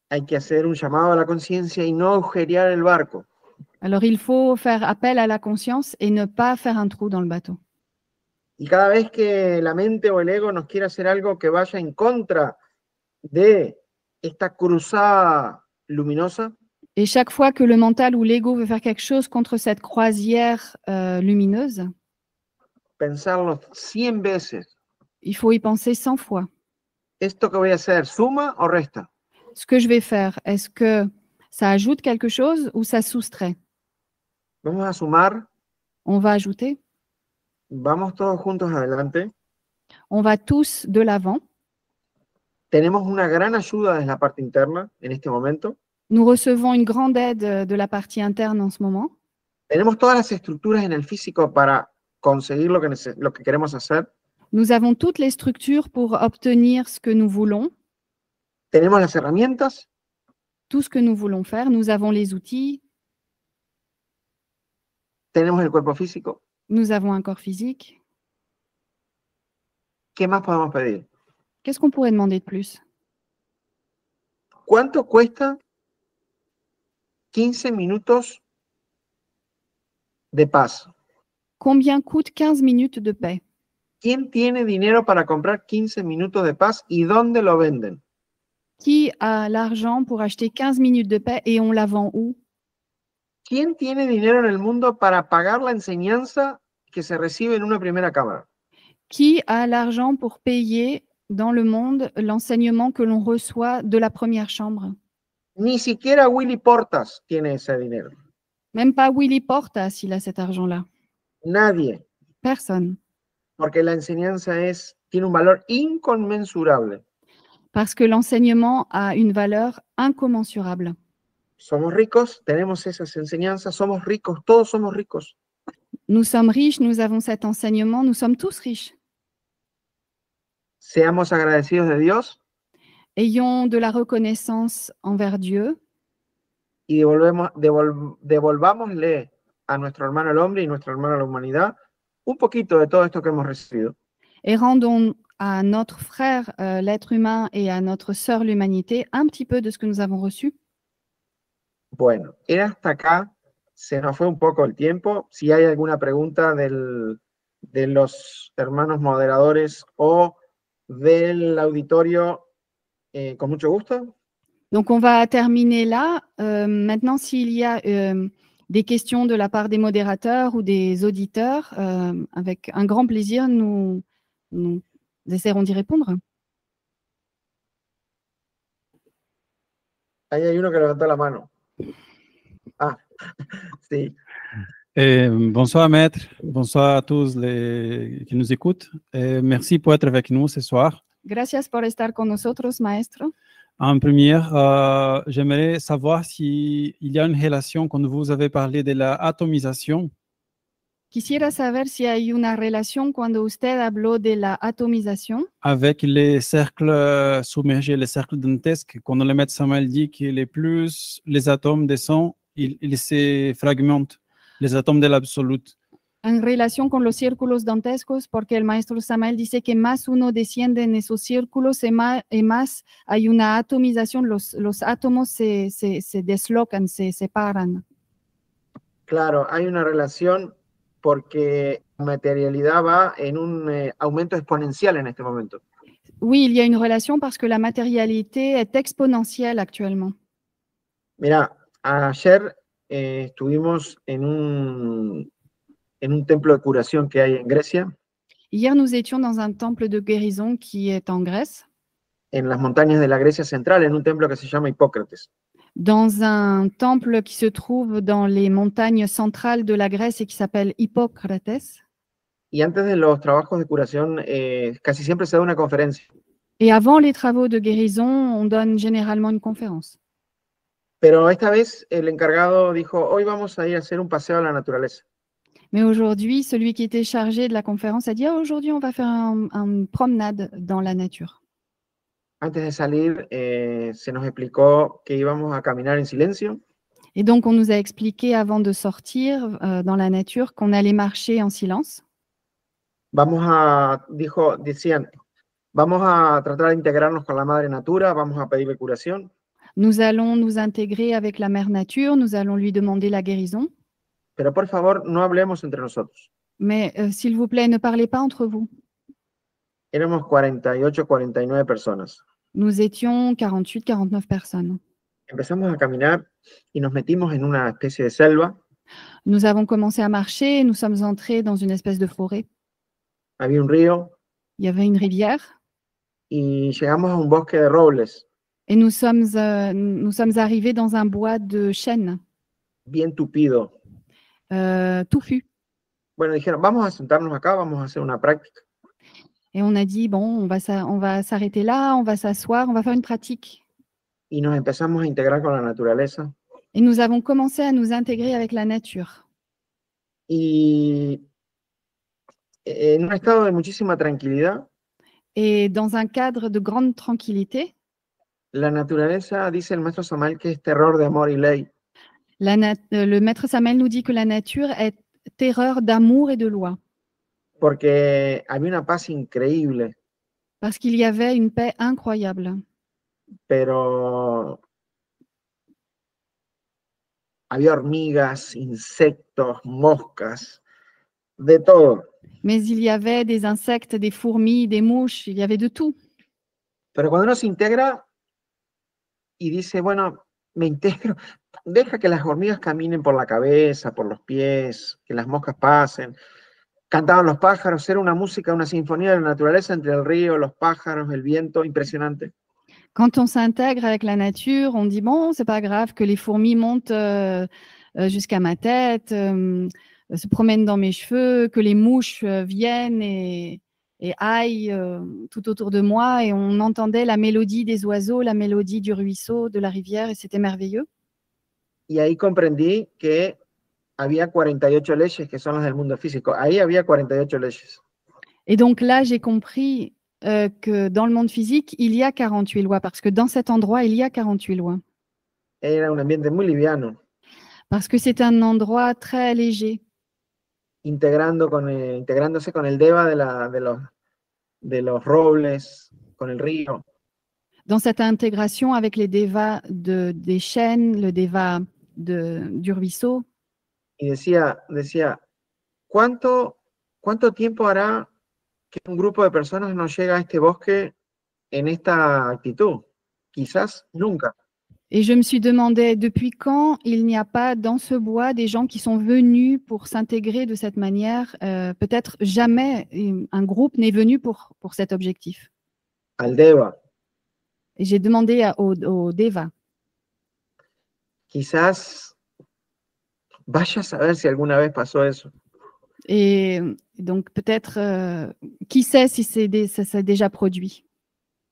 Hay que hacer un llamado a la conciencia y no agujerear el barco. Alors, il faut faire appel à la conscience et ne pas faire un trou dans le bateau. Y cada vez que la mente o el ego nos quiera hacer algo que vaya en contra de esta cruzada luminosa, Et chaque fois que le mental ou l'ego veut faire quelque chose contre cette croisière lumineuse, pensarlo 100 veces. il faut y penser 100 fois. ¿Esto que voy a hacer suma o resta? Ce que je vais faire, est-ce que ça ajoute quelque chose ou ça soustrait? Vamos a sumar. On va ajouter. Vamos todos juntos adelante. On va tous de l'avant. Tenemos una gran ayuda desde la parte interna en este momento. Nous recevons une grande aide de la partie interne en ce moment. Tenemos todas las estructuras en el físico para conseguir lo que queremos hacer. Nous avons toutes les structures pour obtenir ce que nous voulons. Tenemos las herramientas. Tout ce que nous voulons faire. Nous avons les outils. Tenemos el cuerpo físico. Nous avons un corps physique. ¿Qué más podemos pedir? Qu'est-ce qu'on pourrait demander de plus? ¿Cuánto cuesta 15 minutos de paz? Combien coûte 15 minutes de paix? ¿Quién tiene dinero para comprar 15 minutos de paz y dónde lo venden? Qui a l'argent pour acheter 15 minutes de paix et on la vend où? ¿Quién tiene dinero en el mundo para pagar la enseñanza que se recibe en una primera cámara? Qui a l'argent pour payer dans le monde l'enseignement que l'on reçoit de la première chambre? Ni siquiera Willy Portas tiene ese dinero. Même pas Willy Portas, il a cet argent-là. Nadie, Personne. porque la enseñanza tiene un valor inconmensurable. Parce que l'enseignement a une valeur incommensurable. Somos ricos, tenemos esas enseñanzas, somos ricos, todos somos ricos. Nous sommes riches, nous avons cet enseignement, nous sommes tous riches. Seamos agradecidos de Dios Ayons de la reconnaissance envers Dieu y devolvámosle a nuestro hermano el hombre y nuestro hermano la humanidad un poquito de todo esto que hemos recibido. et rendons à notre frère, l'être humain, et à notre sœur, l'humanité, un petit peu de ce que nous avons reçu. Bueno, hasta acá se nos fue un poco el tiempo. Si hay alguna pregunta de los hermanos moderadores o del auditorio, con mucho gusto. Donc, on va terminer là. Maintenant, s'il y a des questions de la part des modérateurs ou des auditeurs, avec un grand plaisir, nous essaierons d'y répondre. Ahí hay uno que levantó la mano. Ah, sí. Bonsoir maître, bonsoir à tous qui nous écoutent. Merci pour être avec nous ce soir. Gracias por estar con nosotros, maestro. En première, j'aimerais savoir s'il y a une relation quand vous avez parlé de la atomisation. Quisiera saber si hay una relación cuando usted habló de la atomización avec les cercles submergés, les cercles dantesques. Quand le maître Samuel dit que les atomes descendent, ils se fragmentent, les atomes de l'absolute. en relación con los círculos dantescos, porque el maestro Samael dice que más uno desciende en esos círculos y más hay una atomización, los átomos se deslocan, se separan. Claro, hay una relación porque la materialidad va en un aumento exponencial en este momento. Oui, il y a une relation parce que la matérialité est exponentielle actuellement. Mira, ayer estuvimos en un templo de curación que hay en Grecia. Hier, nous étions dans un temple de guérison qui est en Grèce, En las montañas de la Grecia central, en un templo que se llama Hipócrates. dans un temple qui se trouve dans les montagnes centrales de la Grèce et qui s'appelle Hippocrates. Y antes de los trabajos de curación, casi siempre se da una conferencia. Et avant les travaux de guérison, on donne généralement une conférence. Pero esta vez el encargado dijo, hoy vamos a ir a hacer un paseo a la naturaleza. Mais aujourd'hui, celui qui était chargé de la conférence a dit aujourd'hui, on va faire une promenade dans la nature. Antes de salir, se nos explicó que íbamos a caminar en silencio. Et donc, on nous a expliqué avant de sortir dans la nature qu'on allait marcher en silence. Decían, vamos a tratar de integrarnos con la madre natura, vamos a pedirle curación. Nous allons nous intégrer avec la mère nature, nous allons lui demander la guérison. Pero por favor, no hablemos entre nosotros. Mais s'il vous plaît, ne parlez pas entre vous. Éramos 48, 49 personas. Nous étions 48, 49 personnes. Empezamos a caminar y nos metimos en una especie de selva. Nous avons commencé à marcher et nous sommes entrés dans une espèce de forêt. Había un río Il y avait une rivière y llegamos a un bosque de robles et nous sommes arrivés dans un bois de chênes bien tupido. touffu. Bueno, dijeron, vamos a sentarnos acá, vamos a hacer una práctica. Et on a dit, bon, on va s'arrêter là, on va s'asseoir, on va faire une pratique. Y nos empezamos a integrar con la naturaleza. Et nous avons commencé à nous intégrer avec la nature. Y en un estado de muchísima tranquilidad, Et dans un cadre de grande tranquillité, la naturaleza, dice el maestro Samael, que es terror de amor y ley. le maître Samael nous dit que la nature est terreur d'amour et de loi. Porque había una paz increíble, Parce qu'il y avait une paix incroyable. pero había hormigas, insectos, moscas, de todo. Mais il y avait des insectes, des fourmis, des mouches, il y avait de tout. Pero cuando uno se integra, y dice, bueno, me integro, deja que las hormigas caminen por la cabeza, por los pies, que las moscas pasen. Cantaban los pájaros, era una música, una sinfonía de la naturaleza entre el río, los pájaros, el viento, impresionante. Quand on s'intègre avec la nature, on dit bon, c'est pas grave que les fourmis montent jusqu'à ma tête, se promènent dans mes cheveux, que les mouches viennent et aillent tout autour de moi, et on entendait la mélodie des oiseaux, la mélodie du ruisseau, de la rivière, et c'était merveilleux. Y ahí comprendí que había 48 leyes que son las del mundo físico. Ahí había 48 leyes. Et donc là, j'ai compris que dans le monde physique, il y a 48 lois, parce que dans cet endroit, il y a 48 lois. Era un ambiente muy liviano, Parce que c'est un endroit très léger, integrándose con el deva de los robles, con el río. dans cette intégration avec les devas des chênes, le deva du ruisseau. Y decía, ¿cuánto tiempo hará que un grupo de personas no llega a este bosque en esta actitud? Quizás nunca. Et je me suis demandé depuis quand il n'y a pas dans ce bois des gens qui sont venus pour s'intégrer de cette manière. Peut-être jamais un groupe n'est venu pour cet objectif. Al deva. Et j'ai demandé au deva. Quizás vaya a saber si alguna vez pasó eso. Et donc peut-être, qui sait si ça s'est déjà produit.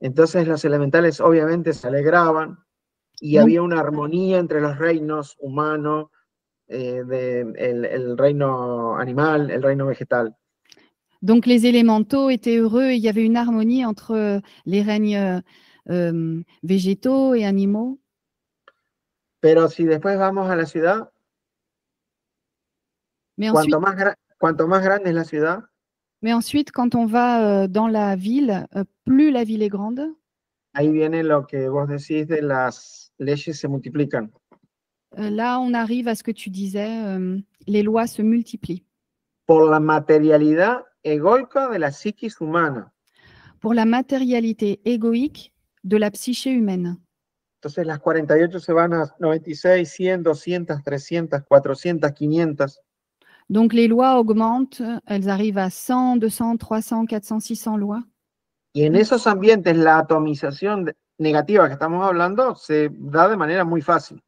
Entonces los elementales obviamente se alegraban y había una armonía entre los reinos humanos, el reino animal, el reino vegetal. Donc les élémentaux étaient heureux et il y avait une harmonie entre les règnes végétaux et animaux. Pero si después vamos a la ciudad, cuanto más grande es la ciudad, mais ensuite, quand on va dans la ville, plus la ville est grande. Ahí viene lo que vos decís de las leyes se multiplican. Là, on arrive à ce que tu disais, les lois se multiplient. Por la materialidad egoica de la psiquis humana. Pour la matérialité égoïque de la psyché humaine. Entonces las 48 se van a 96, 100, 200, 300, 400, 500. Donc les lois augmentent, elles arrivent à 100, 200, 300, 400, 600 lois. Y en esos ambientes la atomización negativa que estamos hablando se da de manera muy fácil.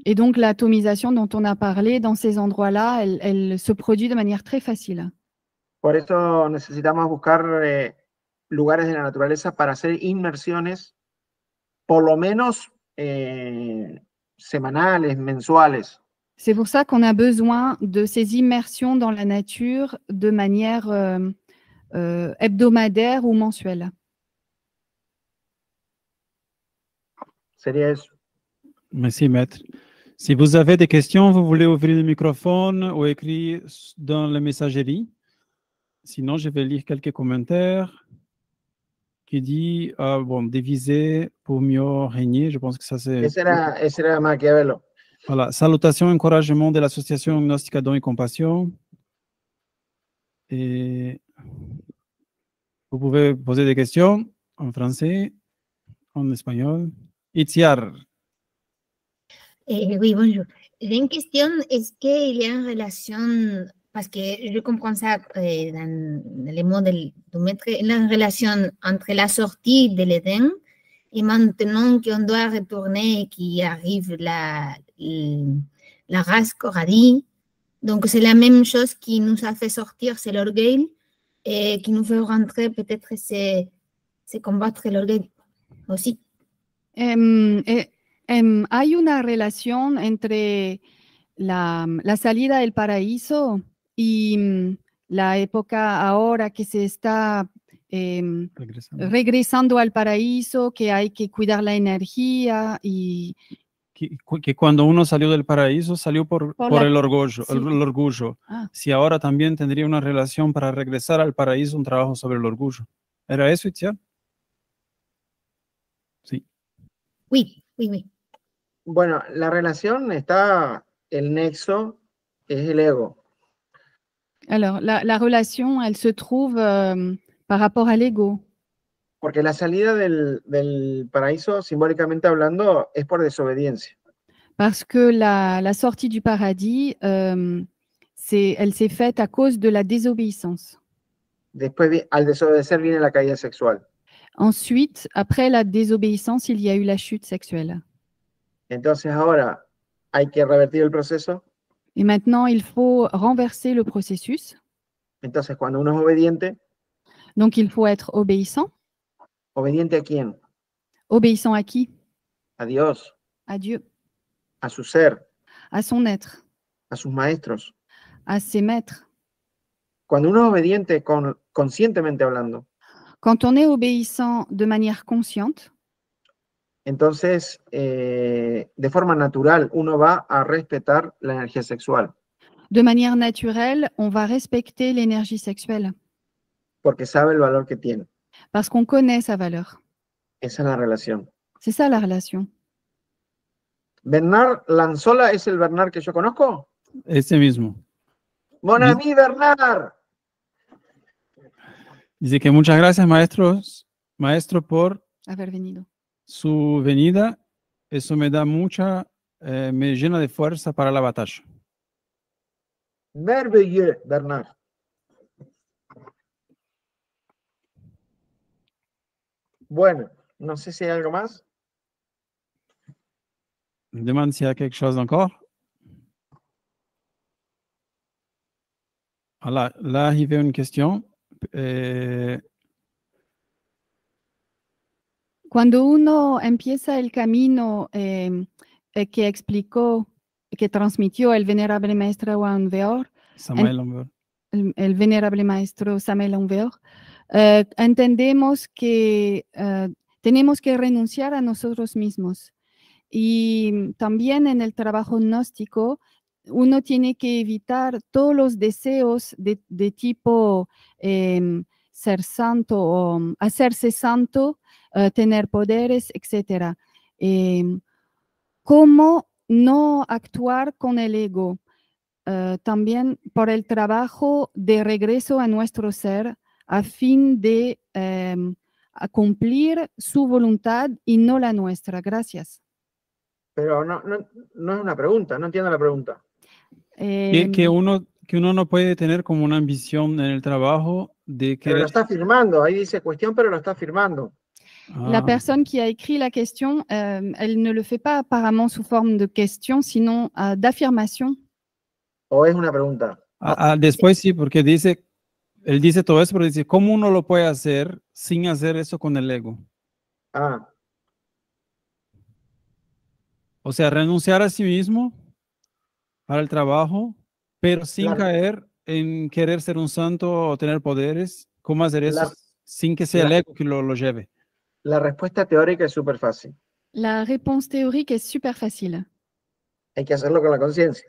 Et donc l'atomisation dont on a parlé dans ces endroits-là, elle se produit de manière très facile. Por eso necesitamos buscar lugares de la naturaleza para hacer inmersiones, por lo menos semanales, mensuales. C'est pour ça qu'on a besoin de ces immersions dans la nature de manière hebdomadaire ou mensuelle. Sería eso. Merci, maître. Si vous avez des questions, vous voulez ouvrir le microphone ou écrire dans la messagerie. Sinon, je vais lire quelques commentaires qui dit bon, diviser pour mieux régner. Je pense que ça c'est... Ese era Maquiavelo. Voilà. Salutations, encouragement de l'association Gnostica Don et Compassion. Et vous pouvez poser des questions en français, en espagnol. Itziar. Oui, bonjour. Une question, est-ce qu'il y a une relation, parce que je comprends ça dans les mots du maître, la relation entre la sortie de l'Éden et maintenant qu'on doit retourner et qu'il arrive la race Coradi. Donc, c'est la même chose qui nous a fait sortir, c'est l'orgueil, et qui nous fait rentrer, peut-être, c'est combattre l'orgueil aussi. Hay una relación entre la salida del paraíso y la época ahora que se está regresando al paraíso, que hay que cuidar la energía y... Que cuando uno salió del paraíso, salió por el orgullo. Sí. El orgullo. Ah. Si ahora también tendría una relación para regresar al paraíso, un trabajo sobre el orgullo. ¿Era eso, Itziar? Sí. Oui, oui, oui. Bueno, la relación está, el nexo es el ego. Alors, la relation, elle se trouve par rapport à l'ego. Porque la salida del paraíso, simbólicamente hablando, es por desobediencia. Parce que la sortie du paradis, elle s'est faite à cause de la désobéissance. Después, al desobedecer, viene la caída sexual. Ensuite, après la désobéissance, il y a eu la chute sexuelle. Entonces ahora hay que revertir el proceso. Et maintenant, il faut renverser le processus. Entonces, cuando uno es obediente, Donc, il faut être obéissant. ¿obediente a quién? Obéissant à qui? A Dios, À Dieu, a su ser, à son être, a sus maestros. à ses maîtres. Cuando uno es obediente conscientemente hablando, Quand on est obéissant de manière consciente, entonces, de forma natural, uno va a respetar la energía sexual, de manière naturelle, on va respecter l'énergie sexuelle porque sabe el valor que tiene. parce qu'on connaît sa valeur. Esa es la relación. C'est ça la relation. ¿Bernard Lanzola es el Bernard que yo conozco? Ese mismo. ¡Mon ami Bernard! Dice que muchas gracias, maestro, por Haber venido. su venida. Eso me da me llena de fuerza para la batalla. Merveilleux, Bernard. Bueno, no sé si hay algo más. Je me demande s'il y a quelque chose encore. Voilà, là, il y avait une question. Cuando uno empieza el camino que explicó, que transmitió el venerable maestro Juan Veor, Samael Aumeur. el venerable maestro Samael Aumeur, entendemos que tenemos que renunciar a nosotros mismos. Y también en el trabajo gnóstico, uno tiene que evitar todos los deseos de tipo ser santo o hacerse santo, tener poderes, etc. ¿Cómo no actuar con el ego? También por el trabajo de regreso a nuestro ser a fin de cumplir su voluntad y no la nuestra. Gracias. Pero no es una pregunta, no entiendo la pregunta. Que uno no puede tener como una ambición en el trabajo de Pero lo querer... está firmando, ahí dice cuestión, pero lo está firmando. La personne qui a écrit la question, elle ne le fait pas apparemment sous forme de question, sinon d'affirmation. ¿O es una pregunta? Después sí, porque él dice todo eso, pero dice, ¿cómo uno lo puede hacer sin hacer eso con el ego? Ah, O sea, renunciar a sí mismo para el trabajo, pero sin Claro. caer en querer ser un santo o tener poderes. ¿Cómo hacer eso sin que sea el ego que lo lleve? La respuesta teórica es súper fácil. La réponse théorique est super facile. Hay que hacerlo con la conciencia.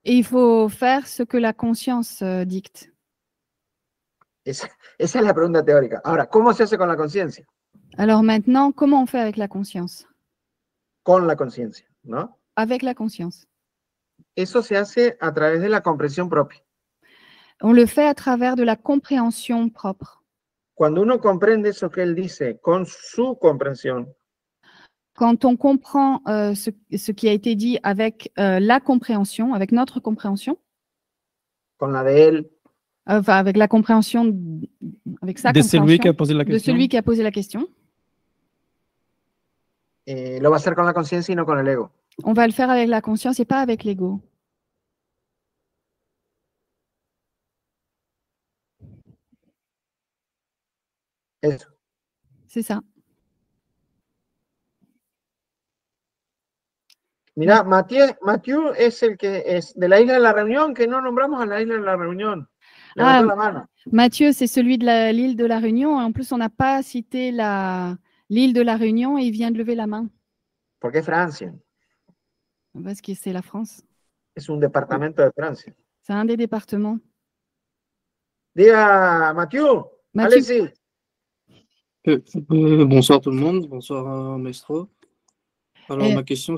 Et il faut faire ce que la conscience dicte. Esa es la pregunta teórica. Ahora, ¿cómo se hace con la conciencia? Alors maintenant, comment on fait avec la conscience? Con la conciencia, ¿no? Avec la conscience. Eso se hace a través de la comprensión propia. On le fait à travers de la compréhension propre. Cuando uno comprende eso que él dice con su comprensión, Quand on comprend ce qui a été dit avec la compréhension, avec notre compréhension, con la de él, enfin avec la compréhension, avec sa De celui qui compréhension a posé la de question. celui qui a posé la question, lo va a hacer con la conciencia y no con el ego. on va le faire avec la conscience et pas avec l'ego. Eso. C'est ça. Mira, Mathieu es el que es de la Isla de la Reunión, que no nombramos a la Isla de la Reunión. Levantó la mano. Mathieu, c'est celui de l'île de la Réunion. En plus, on n'a pas cité l'île de la Réunion et il vient de lever la main. Porque es Francia. Parce que c'est la France. Es un departamento de Francia. C'est un des départements. Diga, Mathieu. Allez-y. Bonsoir tout le monde, bonsoir maestro. Alors ma question,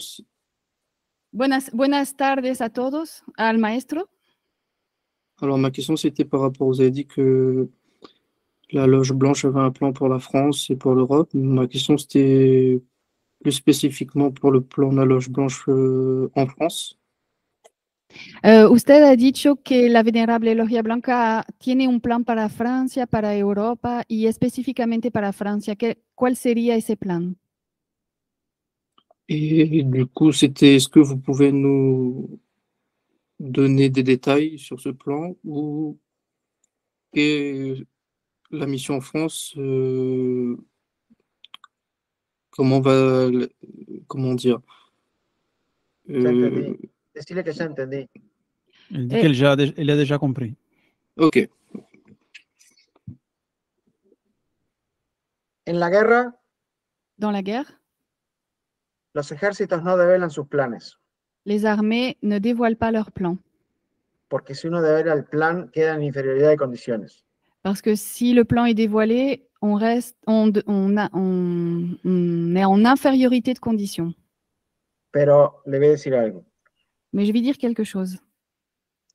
Buenas tardes a todos, al maestro. alors ma question c'était par rapport, vous avez dit que la loge blanche avait un plan pour la France et pour l'Europe. Ma question, c'était plus spécifiquement pour le plan de la loge blanche en France. Usted ha dicho que la Venerable Logia Blanca tiene un plan para Francia, para Europa y específicamente para Francia. ¿Cuál sería ese plan? Et du coup, c'était, est-ce que vous pouvez nous donner des détails sur ce plan ou et la mission en France, comment dire, Ya entendí. Decirle que ya entendí. Il dit qu'il a déjà compris. ok. En la guerra, Dans la guerre, los ejércitos no develan sus planes, les armées ne dévoilent pas leurs plans. porque si uno devela el plan, queda en inferioridad de condiciones. Parce que si le plan est dévoilé, on est en infériorité de conditions. Pero le voy a decir algo. Mais je vais dire quelque chose.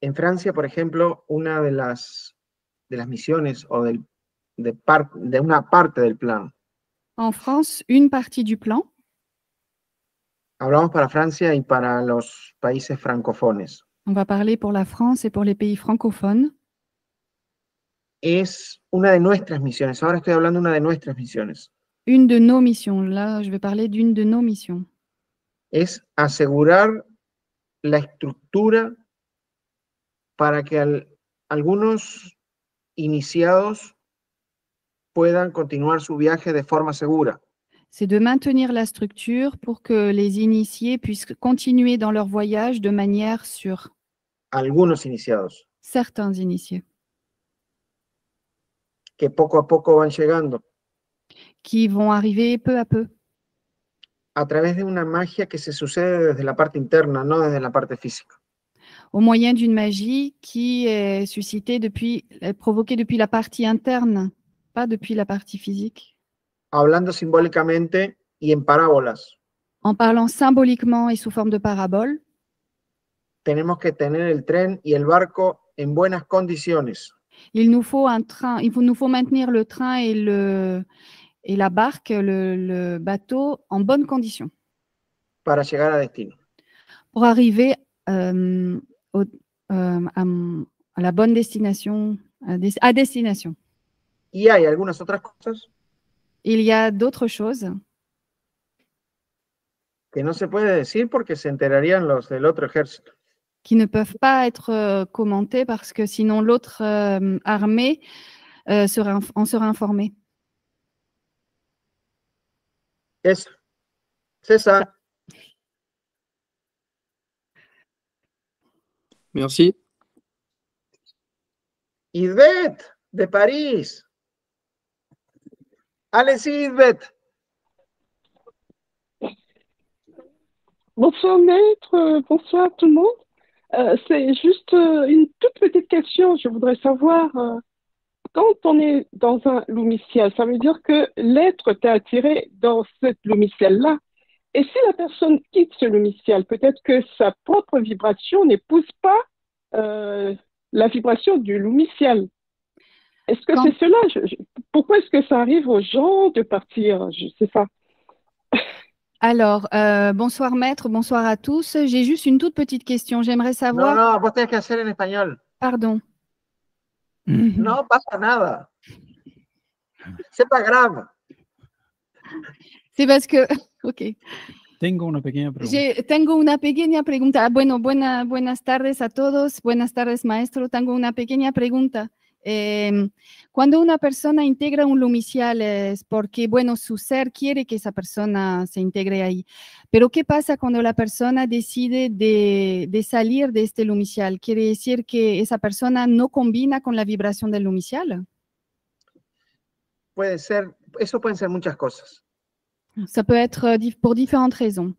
En Francia, por ejemplo, una de las misiones o de una parte del plan, En France, une partie du plan, hablamos para Francia y para los países francofones, on va parler pour la France et pour les pays francophones, es una de nuestras misiones. Ahora estoy hablando de una de nuestras misiones. une de nos missions. Là, je vais parler d'une de nos missions. Es asegurar la estructura para que algunos iniciados puedan continuar su viaje de forma segura. C'est de maintenir la structure pour que les initiés puissent continuer dans leur voyage de manière sûre. Algunos iniciados, Certains initiés que poco a poco van llegando qui vont arriver peu à peu a través de una magia que se sucede desde la parte interna, no desde la parte física. au moyen d'une magie qui est suscitée provoquée depuis la partie interne, pas depuis la partie physique. Hablando simbólicamente y en parábolas, En parlant symboliquement et sous forme de parabole, tenemos que tener el tren y el barco en buenas condiciones il nous faut maintenir le train et la barque, le bateau, en bonnes conditions para llegar a destino. pour arriver à la bonne destination, à destination. Y hay algunas otras cosas Il y a d'autres choses que no se puede decir porque se enterarían los del otro ejército. qui ne peuvent pas être commentées parce que sinon l'autre armée en sera informée. Eso. César, Merci. Yvette de París. Allez-y, Yvette. Bonsoir maître, bonsoir tout le monde. C'est juste une toute petite question. Je voudrais savoir, quand on est dans un lomiciel, ça veut dire que l'être t'a attiré dans cette lomiciel-là. Et si la personne quitte ce lomiciel, peut-être que sa propre vibration n'épouse pas la vibration du lomiciel. Est-ce que c'est cela? Pourquoi est-ce que ça arrive aux gens de partir? C'est ça. Alors, bonsoir maître, bonsoir à tous. J'ai juste une toute petite question. J'aimerais savoir… No, vos tenés que hacer en español. Pardon. No pasa nada. C'est pas grave. C'est parce que… Ok. Tengo una pequeña pregunta. Tengo una pequeña pregunta. Bueno, buenas tardes a todos. Buenas tardes, maestro. Tengo una pequeña pregunta. Cuando una persona integra un lumicial es porque, bueno, su ser quiere que esa persona se integre ahí. Pero ¿qué pasa cuando la persona decide de salir de este lumicial? ¿Quiere decir que esa persona no combina con la vibración del lumicial? Puede ser, eso pueden ser muchas cosas. Ça peut être pour différentes raisons.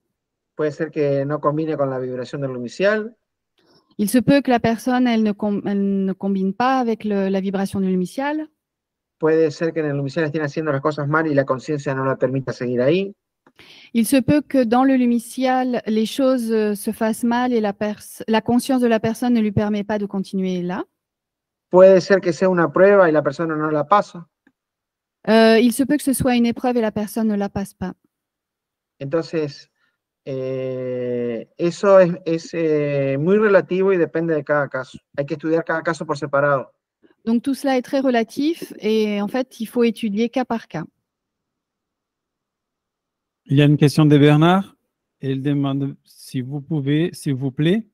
Puede ser que no combine con la vibración del lumicial. Il se peut que la personne, elle ne combine pas avec la vibration du lumicial. Puede ser que en el lumicial estén haciendo las cosas mal y la conciencia no la permita seguir ahí. Il se peut que dans le lumicial, les choses se fassent mal et la conscience de la personne ne lui permet pas de continuer là. Puede ser que sea una prueba y la persona no la pasa. Il se peut que ce soit une épreuve et la personne ne la passe pas. Entonces, eso es muy relativo y depende de cada caso. Hay que estudiar cada caso por separado. Donc tout cela est très relatif et en fait, il faut étudier cas par cas. Il y a une question de Bernard. Il demande si vous pouvez, s'il vous plaît,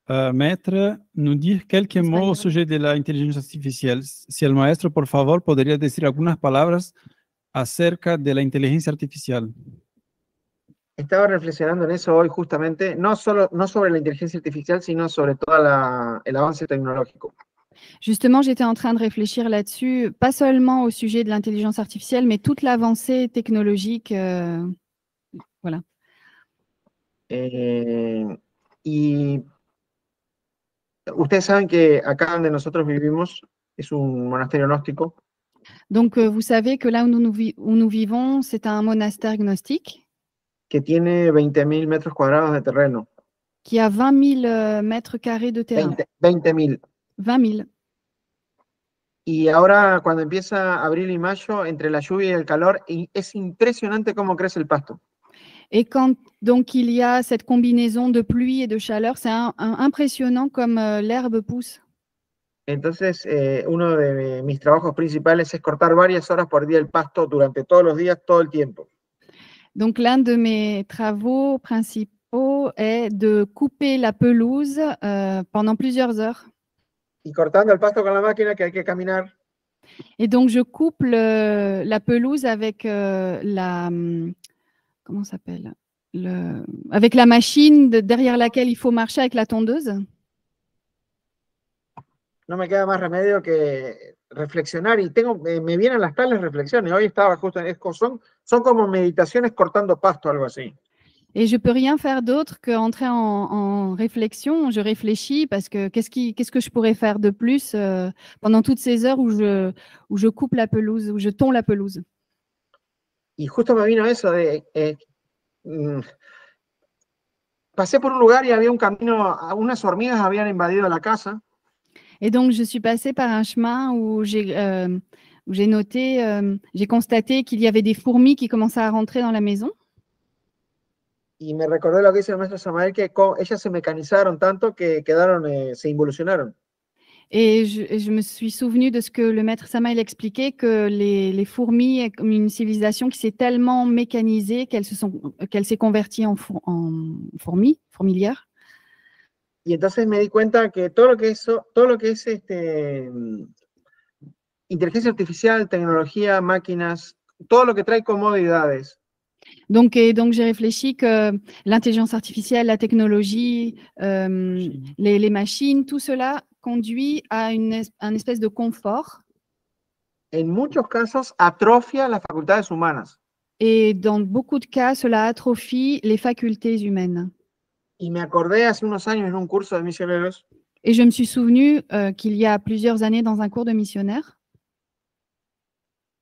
maître, nous dire quelques mots au sujet de la inteligencia artificial. Si el maestro, por favor, podría decir algunas palabras acerca de la inteligencia artificial. Estaba reflexionando en eso hoy justamente, no sobre la inteligencia artificial, sino sobre todo el avance tecnológico. Justement, j'étais en train de réfléchir là-dessus, pas seulement au sujet de l'intelligence artificielle, mais toute l'avancée technologique. Voilà. Y ustedes saben que acá donde nosotros vivimos es un monasterio gnóstico. Donc, vous savez que là où nous vivons, c'est un monastère gnostique Que tiene 20.000 metros cuadrados de terreno. qui a 20 000 mètres carrés de terrain. 20.000. 20 000. Y ahora cuando empieza abril y mayo, entre la lluvia y el calor, es impresionante cómo crece el pasto. Et quand donc il y a cette combinaison de pluie et de chaleur, c'est impressionnant comme l'herbe pousse. Entonces, uno de mis trabajos principales es cortar varias horas por día el pasto durante todos los días, todo el tiempo. Donc l'un de mes travaux principaux est de couper la pelouse pendant plusieurs heures. Y cortando el pasto con la máquina que hay que caminar. Et donc je coupe la pelouse avec comment s'appelle avec la machine derrière laquelle il faut marcher avec la tondeuse. No me queda más remedio que reflexionar y me vienen a las tales reflexiones. Hoy estaba justo, son como meditaciones cortando pasto, algo así. Et je peux rien faire d'autre qu'entrer en réflexion. Je réfléchis parce que qu'est-ce que je pourrais faire de plus pendant toutes ces heures où je coupe la pelouse, où je tonds la pelouse. Y justo me vino eso de pasé por un lugar y había un camino, unas hormigas habían invadido la casa. Et donc, je suis passée par un chemin où j'ai noté, j'ai constaté qu'il y avait des fourmis qui commençaient à rentrer dans la maison. Y me recordé lo que dice el maestro Samael, que ellas se mecanizaron tanto que se involucionaron. Et je me suis souvenue de ce que le maître Samael expliquait, que les fourmis est comme une civilisation qui s'est tellement mécanisée qu'elle s'est convertie en fourmilière. Y entonces me di cuenta que todo lo que es inteligencia artificial, tecnología, máquinas, todo lo que trae comodidades. Donc j'ai réfléchi que l'intelligence artificielle, la technologie, les machines, tout cela conduit à un espèce de confort. En muchos casos atrofia las facultades humanas. Et dans beaucoup de cas, cela atrophie les facultés humaines. Y me acordé hace unos años en un curso de misioneros. Et je me suis souvenu qu'il y a plusieurs années dans un cours de missionnaire.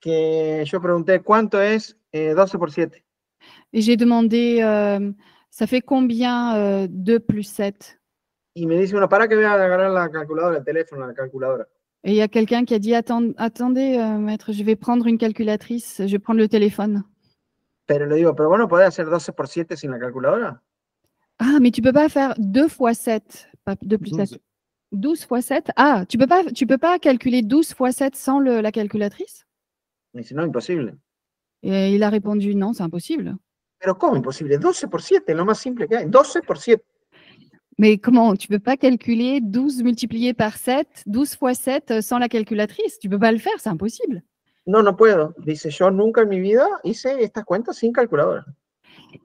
Que yo pregunté, ¿cuánto es 12 por 7? Et j'ai demandé, ça fait combien 2 plus 7? Y me dice uno, para que voy a agarrar la calculadora, el teléfono, la calculadora. Et il y a quelqu'un qui a dit, attendez, maître, je vais prendre une calculatrice, je vais prendre le téléphone. Pero le digo, pero vos no podés hacer 12 por 7 sin la calculadora. Ah, mais tu peux pas faire 2 fois 7, pas 2 plus 7. 12 fois 7? Ah, tu peux pas calculer 12 fois 7 sans la calculatrice? Me dice, no, imposible. Et il a répondu, non, c'est impossible. Pero ¿cómo imposible? 12 por 7, lo más simple que hay. 12 por 7. Mais comment? Tu peux pas calculer 12 multiplié par 7, 12 fois 7 sans la calculatrice. Tu peux pas le faire, c'est impossible. No, no puedo. Dice, yo nunca en mi vida hice estas cuentas sin calculadora.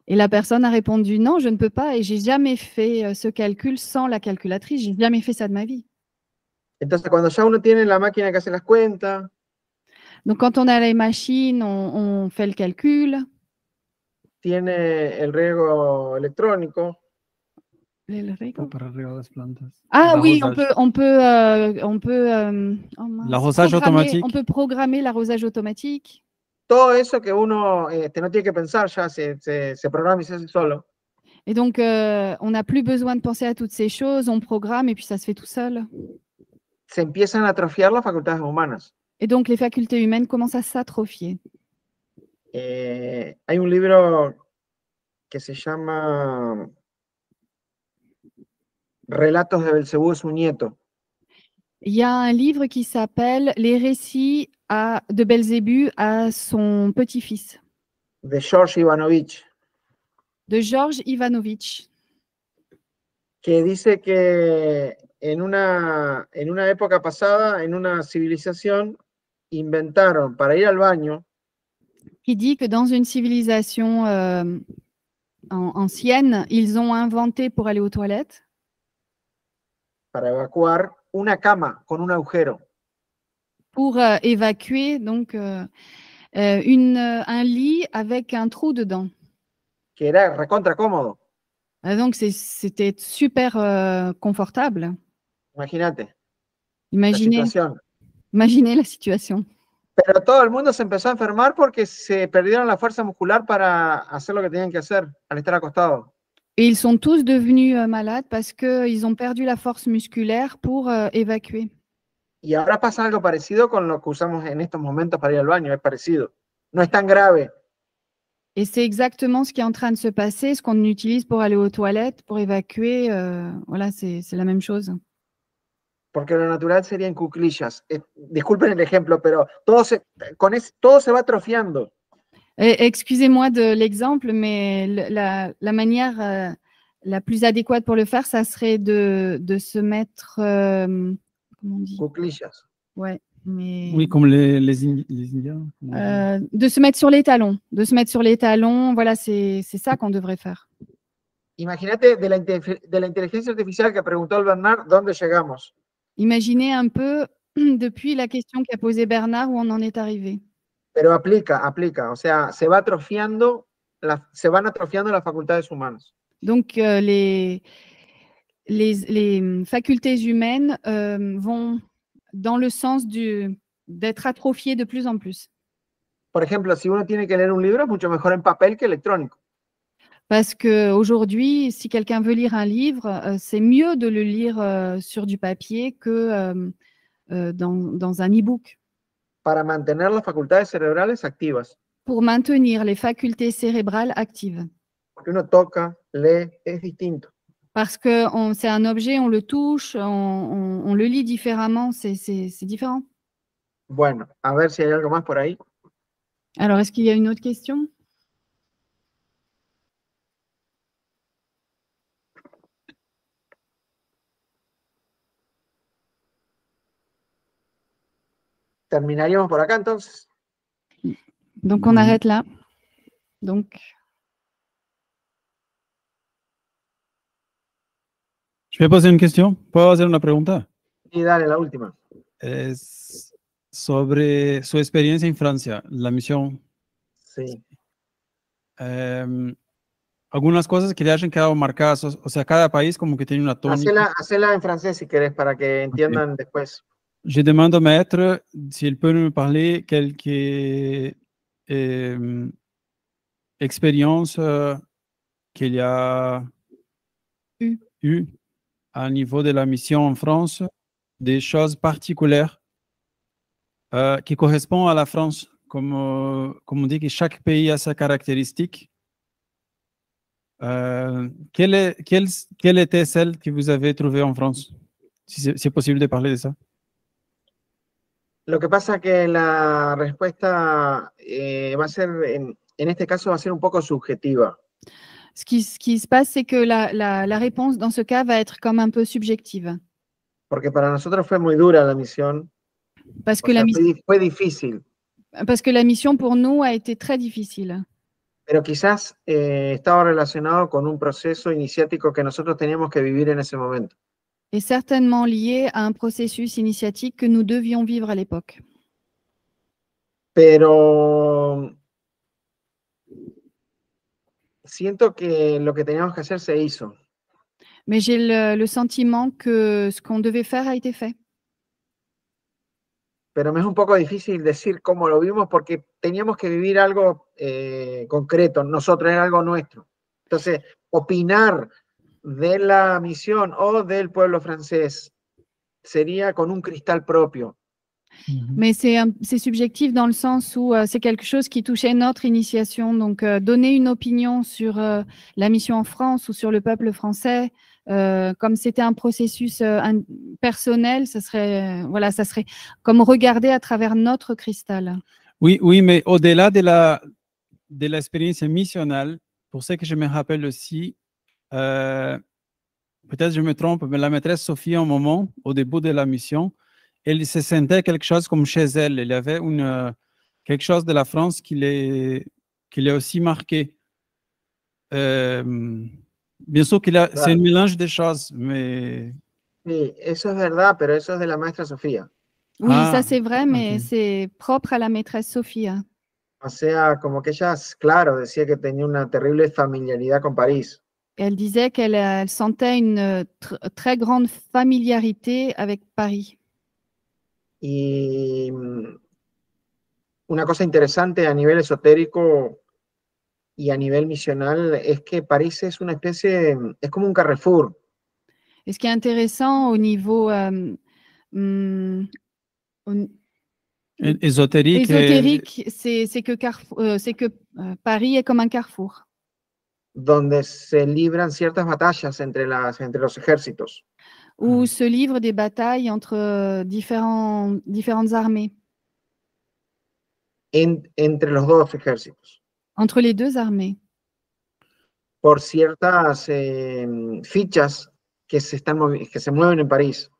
Et la personne a répondu, non, je ne peux pas et j'ai jamais fait ce calcul sans la calculatrice. J'ai jamais fait ça de ma vie. Entonces, cuando ya uno tiene la máquina que hace las cuentas. Donc, quand on a les machines, on fait le calcul. Tiene el riego electrónico. El riego. Para regar las plantas. Ah oui, on peut l'arrosage automatique. On peut programmer l'arrosage automatique. Todo eso que uno no tiene que pensar, ya se programa y se hace solo. Et donc, on n'a plus besoin de penser à toutes ces choses, on programme et puis ça se fait tout seul. Se empiezan a atrofiar las facultades humanas. Et donc, les facultés humaines commencent à s'atrophier. Hay un libro que se llama Relatos de Belcebú, su nieto, Il y a un livre qui s'appelle Les récits de Belzébuth à son petit-fils, de George Ivanovich, de Georges Ivanovitch, que dice que en una época pasada, en una civilización, inventaron para ir al baño qui dit que dans une civilisation ancienne, ils ont inventé pour aller aux toilettes, para evacuar una cama con un agujero. pour évacuer donc un lit avec un trou dedans. Que era recontra cómodo. Donc, c'était super confortable. Imagínate la Imaginez situación. la situation. Pero todo el mundo se empezó a enfermar porque se perdieron la fuerza muscular para hacer lo que tenían que hacer al estar acostados. Et ils sont tous devenus malades parce qu'ils ont perdu la force musculaire pour évacuer. Y ahora pasa algo parecido con lo que usamos en estos momentos para ir al baño, es parecido. No es tan grave, Et c'est exactement ce qui est en train de se passer, ce qu'on utilise pour aller aux toilettes, pour évacuer. Voilà, c'est la même chose. porque lo natural sería en cuclillas. Disculpen el ejemplo, pero todo se va atrofiando. Excusez-moi de l'exemple, mais la manière la plus adéquate pour le faire, ça serait de se mettre, comment on dit? Cuclillas. Ouais, mais Oui, comme les Indiens. de se mettre sur les talons. De se mettre sur les talons, voilà, c'est ça qu'on devrait faire. Imagínate de la inteligencia artificial que preguntó el Bernard, ¿dónde llegamos? Imaginez un peu, depuis la question qu'a posée Bernard, où on en est arrivé. Pero aplica. O sea, se van atrofiando las facultades humanas. Donc, les facultés humaines vont dans le sens d'être atrophiées de plus en plus. Por ejemplo, si uno tiene que leer un libro, es mucho mejor en papel que electrónico. Parce qu'aujourd'hui, si quelqu'un veut lire un livre, c'est mieux de le lire sur du papier que dans un e-book. Para mantener las facultades cerebrales activas. Pour maintenir les facultés cérébrales actives. Porque uno toca, lee, es distinto. Parce que c'est un objet, on le touche, on le lit différemment, c'est différent. Bueno, a ver si hay algo más por ahí. Alors, est-ce qu'il y a une autre question? Terminaríamos por acá entonces. Donc, on arrête là. Donc, Je vais poser une question. ¿Puedo hacer una pregunta? Y dale, la última. Es sobre su experiencia en Francia, la misión. Sí. Algunas cosas que le hayan quedado marcadas, o sea, cada país como que tiene una tónica. Hacela en francés si querés para que entiendan después. Je demande au maître s'il peut me parler quelques expériences qu'il y a eu à niveau de la mission en France, des choses particulières qui correspondent à la France. Comme on dit que chaque pays a sa caractéristique. Quelle était celle que vous avez trouvée en France? Si c'est possible de parler de ça. Lo que pasa que la respuesta va a ser, en este caso, va a ser un poco subjetiva. Ce qui se passe, c'est que la réponse dans ce cas va être comme un peu subjective. Porque para nosotros fue muy dura la misión. Parce que, fue difícil. Parce que la mission pour nous a été très difficile. Pero quizás estaba relacionado con un proceso iniciático que nosotros teníamos que vivir en ese momento. Et certainement lié à un processus initiatique que nous devions vivre à l'époque. Pero siento que lo que teníamos que hacer se hizo. Mais j'ai le sentiment que ce qu'on devait faire a été fait. Pero me es un poco difícil decir cómo lo vimos porque teníamos que vivir algo concreto, nosotros, era algo nuestro. Entonces, opinar de la misión o del pueblo francés sería con un cristal propio. Mais c'est subjectif dans le sens où c'est quelque chose qui touchait notre initiation. Donc, donner une opinion sur la mission en France ou sur le peuple français, comme c'était un processus personnel, ça serait comme regarder à travers notre cristal. Oui, oui, mais au-delà de l'expérience missionnelle, pour ce que je me rappelle aussi, peut-être je me trompe, mais la maîtresse Sophie, un moment, au début de la mission, elle se sentait quelque chose comme chez elle. Il y avait quelque chose de la France qui l'a aussi marqué. Bien sûr c'est un mélange de choses, mais... Sí, eso es verdad, pero eso es de la maestra Sofía. Oui, ça c'est vrai, mais c'est propre à la maîtresse Sophie. O sea, como que ella, claro, decía que tenía una terrible familiaridad con París. Elle disait qu'elle sentait une très grande familiarité avec Paris. Y una cosa interesante a nivel esotérico y a nivel misional es que París es una especie, es como un Carrefour. Et ce qui est intéressant au niveau ésotérique, c'est que Paris est comme un carrefour. Donde se libran ciertas batallas entre los ejércitos. Où se livrent des batailles entre différentes armées. Entre los dos ejércitos. Entre les deux armées. Por ciertas fichas que se mueven en París.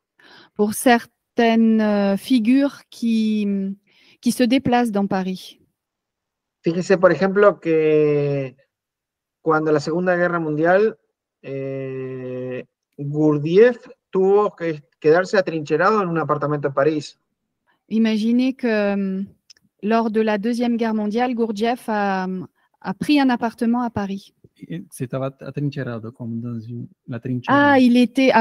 Pour certaines figures qui se déplacent dans Paris. Fíjese, por ejemplo, que cuando la Segunda Guerra Mundial, Gurdjieff tuvo que quedarse atrincherado en un apartamento en París. Imaginez que lors de la Deuxième Guerre mondiale, Gurdjieff a pris un appartement à Paris. Estaba atrincherado comme dans la trinchera. Ah, il était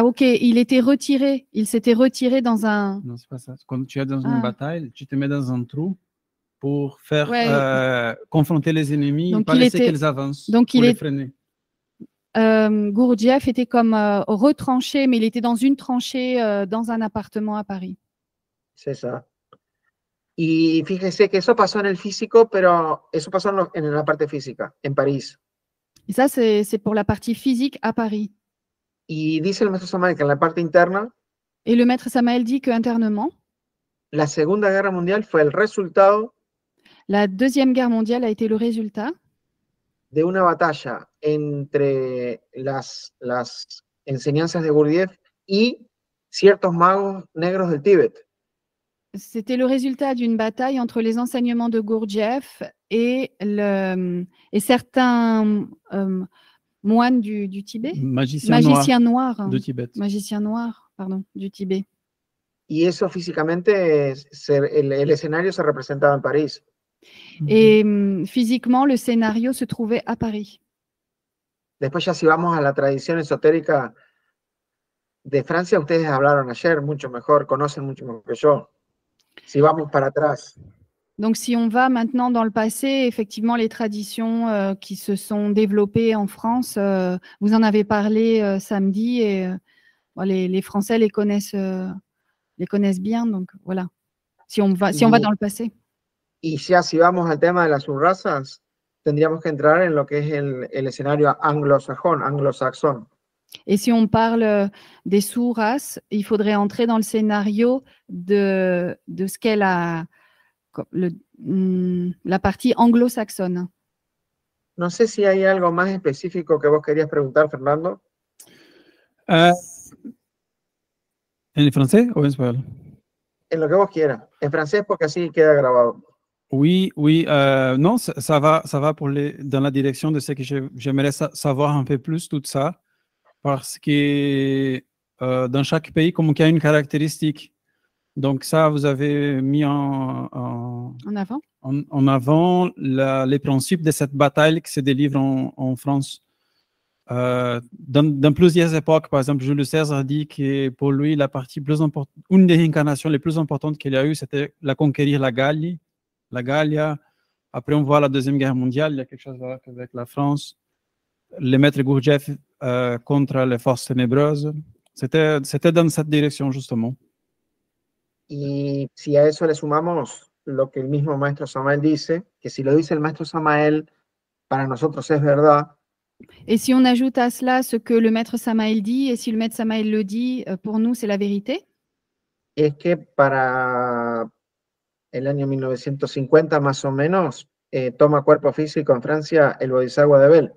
retiré. Il s'était retiré dans un... Non, c'est pas ça. Quand tu es dans une bataille, tu te mets dans un trou pour faire confronter les ennemis, donc pas laisser qu'ils avancent, pour les freiner. Gurdjieff était comme retranché, mais il était dans une tranchée dans un appartement à Paris. C'est ça. Y fíjese que eso pasó en el físico, pero eso pasó en la parte física, en París. Et ça, c'est pour la partie physique à Paris. Y dice el maestro Samael que en la parte interna, et le maître Samael dit qu'internement, la Segunda Guerra Mundial fue el resultado, la Deuxième Guerre mondiale a été le résultat de una batalla entre las enseñanzas de Gurdjieff y ciertos magos negros del Tíbet. C'était le résultat d'une bataille entre les enseignements de Gurdjieff et certains moines du Tibet. Magicien noir du Tibet. Magicien noir, pardon, du Tibet. Y eso físicamente, el escenario se representaba en París. Et physiquement, le scénario se trouvait à Paris. Después ya si vamos a la tradición esotérica de Francia, ustedes hablaron ayer mucho mejor, conocen mucho mejor que yo. Si vamos para atrás. Donc, si on va maintenant dans le passé, effectivement, les traditions qui se sont développées en France, vous en avez parlé samedi et les Français les connaissent bien. Donc, voilà, si on va dans le passé. Y ya si vamos al tema de las subrazas, tendríamos que entrar en lo que es el escenario anglo-saxón. Et si on parle des sous-races, il faudrait entrer dans le scénario de ce qu'est la partie anglo-saxonne. No sé si hay algo más específico que vos querías preguntar, Fernando. ¿En francés o en español? En lo que vos quieras. En francés porque así queda grabado. Oui, non, ça va dans la direction de ce que j'aimerais savoir un peu plus, tout ça. Parce que dans chaque pays, comme il y a une caractéristique. Donc ça, vous avez mis en avant les principes de cette bataille qui se délivre en France. Dans plusieurs époques, par exemple, Jules César dit que pour lui, la partie plus importante, une des incarnations les plus importantes qu'il a eues, c'était la conquérir la Gallia. Après, on voit la Deuxième Guerre mondiale, il y a quelque chose avec la France. Le maître Gurdjieff contre les forces ténébreuses. C'était dans cette direction, justement. Y si a eso le sumamos lo que el mismo maestro Samael dice, que si lo dice el maestro Samael, para nosotros es verdad, Et si on ajoute à cela ce que le maître Samael dit, et si le maître Samael le dit, pour nous, c'est la vérité, es que para el año 1950 más o menos, toma cuerpo físico en Francia el Bodhisattva de Bell.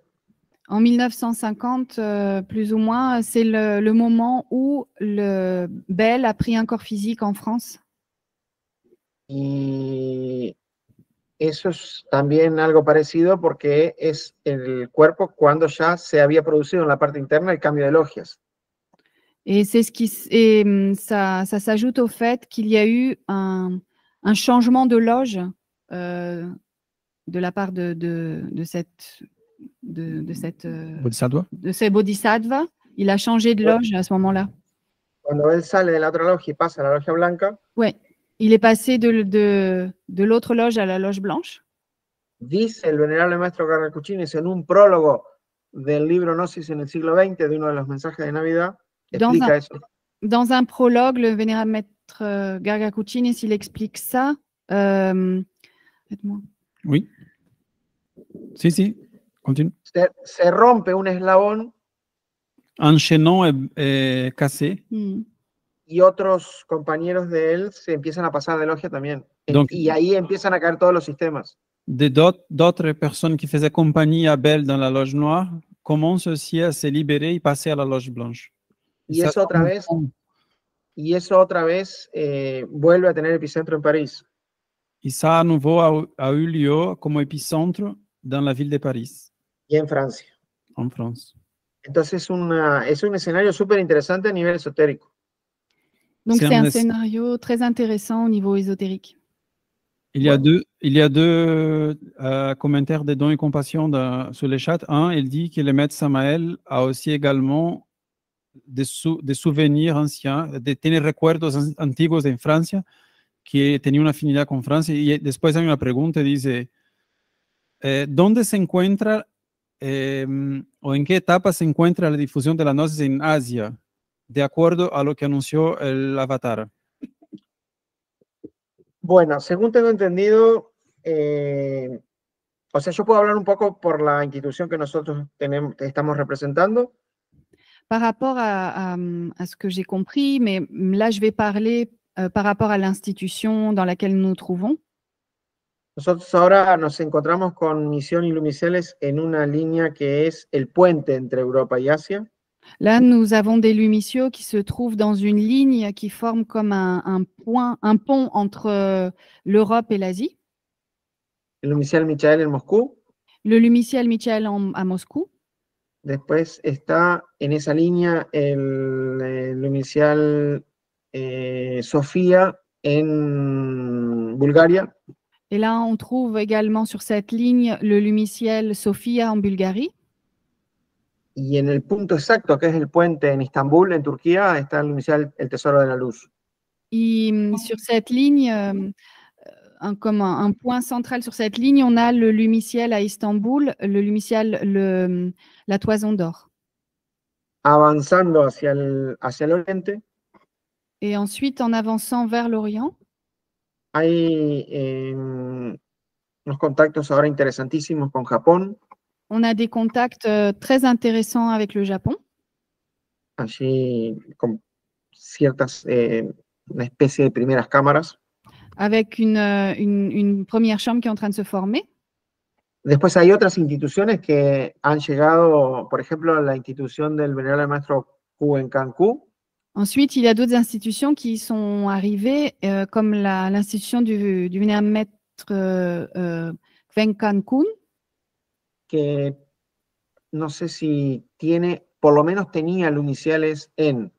en 1950, plus ou moins, c'est le moment où le Bell a pris un corps physique en France. Y eso es también algo parecido porque es el cuerpo cuando ya se había producido en la parte interna el cambio de logias. Et c'est ça s'ajoute au fait qu'il y a eu un changement de loge de la part de ces bodhisattvas. Il a changé de loge à ce moment-là. Cuando él sale de la otra logia y pasa a la logia blanca, Ouais, il est passé de l'autre loge à la loge blanche. dice el venerable maestro Gargacuchines en un prólogo del libro Gnosis en el siglo XX, de uno de los mensajes de Navidad, explica eso. Dans un prologue, le vénérable maître Gargacuchines, il explique ça. Oui. Si, continue. Se rompe un eslabón. Un chaînon est cassé. Y otros compañeros de él se empiezan a pasar de logia también. Donc, y ahí empiezan a caer todos los sistemas. D'autres personnes qui faisaient compagnie à Bell dans la loge noire commencent aussi à se libérer et passer à la loge blanche. Y eso otra vez vuelve a tener epicentro en París. Et ça, à nouveau, a eu lieu comme épicentre dans la ville de Paris. Y en Francia. En France. Entonces es un escenario súper interesante a nivel esotérico. Donc c'est un scénario très intéressant au niveau ésotérique. Il y a deux commentaires de Don et Compassion sur le chat. Un, il dit que le maître Samael a aussi également des souvenirs anciens, tiene recuerdos antiguos en Francia, que tenía una afinidad con Francia. Y después hay una pregunta, dice, ¿dónde se encuentra o en qué etapa se encuentra la difusión de la gnosis en Asia, de acuerdo a lo que anunció el avatar? Bueno, según tengo entendido, o sea, yo puedo hablar un poco por la institución que nosotros estamos representando. Par rapport à ce que j'ai compris, mais là, je vais parler par rapport à l'institution dans laquelle nous nous trouvons. Nosotros ahora nos encontramos con Misión y Lumiceles en una línea que es el puente entre Europa y Asia. Là, nous avons des Lumiciaux qui se trouvent dans une ligne qui forme comme un pont entre l'Europe et l'Asie. El Lumicial Michael en Moscú. Le Lumicial Michael à Moscou. Después está en esa línea el Lumicial Sofía en Bulgaria. Et là, on trouve également sur cette ligne le Lumiciel Sofia en Bulgarie. Y en el punto exacto, que es el puente en Estambul, en Turquía, está el Lumicial El Tesoro de la Luz. Et sur cette ligne, comme un point central sur cette ligne, on a le Lumiciel à Istanbul, le Lumiciel, la Toison d'Or. Avanzando hacia el oriente. Et ensuite, en avançant vers l'Orient, hay unos contactos ahora interesantísimos con Japón. On a des contacts très intéressants avec le Japon. Allí con ciertas, una especie de primeras cámaras. Avec une première chambre qui est en train de se former. Después hay otras instituciones que han llegado, por ejemplo, la institución del venerable maestro Q en Cancún. Ensuite, il y a d'autres institutions qui sont arrivées, comme l'institution du vénérable maître Wen Cancún. Que no sé si tiene, por lo menos tenía lumiciales en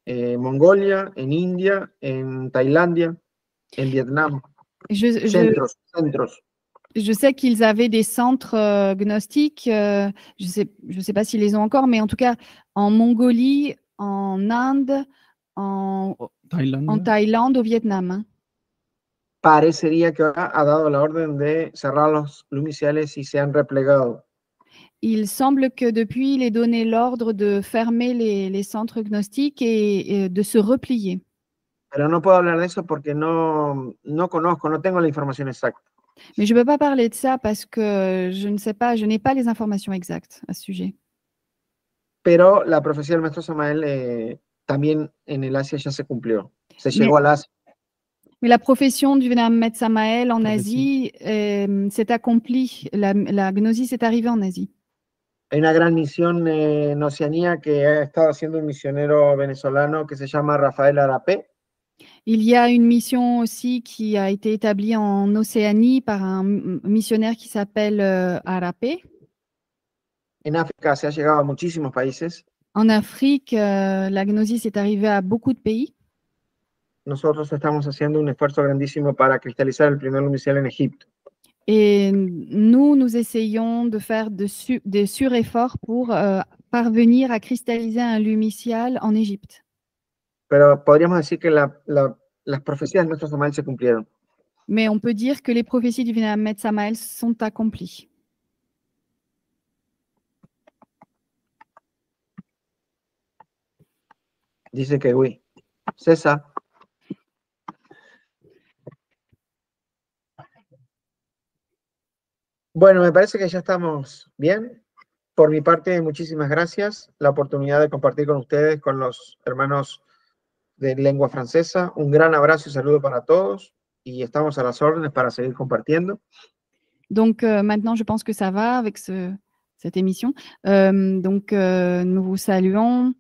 Mongolia, en India, en Tailandia, en Vietnam. Centros. Je sais qu'ils avaient des centres gnostiques, je sais pas s'ils les ont encore, mais en tout cas en Mongolie, en Inde, en Thaïlande, au Vietnam. Parecería que ha dado la orden de cerrar los lumiciales y se han replegado. Il semble que depuis, il ait donné l'ordre de fermer les centres gnostiques et de se replier. Pero no puedo hablar de eso porque no conozco, no tengo la información exacta. Mais je ne peux pas parler de ça parce que je ne sais pas, je n'ai pas les informations exactes à ce sujet. Pero la profecía del maestro Samael también en el Asia ya se cumplió. Se llegó al Asia. Mais la profession du Maître Samael en Asie s'est accomplie. La gnosis est arrivée en Asie. Hay una gran misión en Oceanía que ha estado haciendo un misionero venezolano que se llama Rafael Arapé. Il y a une mission aussi qui a été établie en Océanie par un missionnaire qui s'appelle Arapé. En África se ha llegado a muchísimos países. En Afrique, la gnosis est arrivée à beaucoup de pays. Nosotros estamos haciendo un esfuerzo grandísimo para cristalizar el primer lumicial en Egipto. Et nous essayons de faire des sur-efforts pour parvenir à cristalliser un lumicial en Égypte. Pero podríamos decir que las profecías de nuestro Samael se cumplieron. Mais on peut dire que les prophéties du Maître Samael sont accomplies. Dice que oui. C'est ça. Bueno, me parece que ya estamos bien. Por mi parte, muchísimas gracias. La oportunidad de compartir con ustedes, con los hermanos de lengua francesa. Un gran abrazo y saludo para todos. Y estamos a las órdenes para seguir compartiendo. Donc, maintenant, je pense que ça va avec cette émission. Nous vous saluons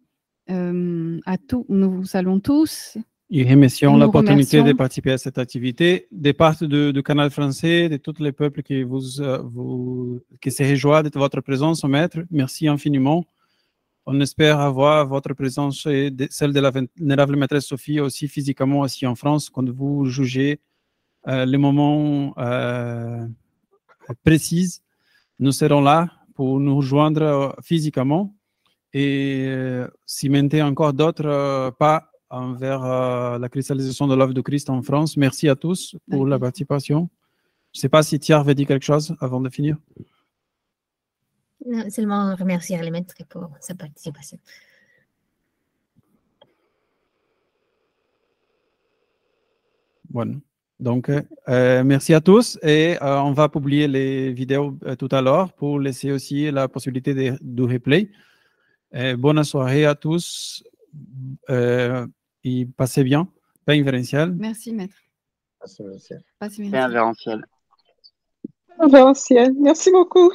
nous vous saluons tous. Et remercions nous l'opportunité de remercions. participer à cette activité. De part du canal français, de tous les peuples qui qui se réjouissent de votre présence au Maître, merci infiniment. On espère avoir votre présence et celle de la vénérable maîtresse Sophie aussi physiquement ici en France quand vous jugez les moments précis. Nous serons là pour nous rejoindre physiquement et cimenter encore d'autres pas envers la cristallisation de l'œuvre de Christ en France. Merci à tous pour la participation. Je ne sais pas si Thierry veut dire quelque chose avant de finir. Non, seulement remercier le maître pour sa participation. Bueno. Donc, merci à tous et on va publier les vidéos tout à l'heure pour laisser aussi la possibilité de replay. Bonne soirée à tous et passez bien. Pain Vérénciel. Merci, Maître. Merci. Passez bien. Bien, Vérénciel. Merci beaucoup.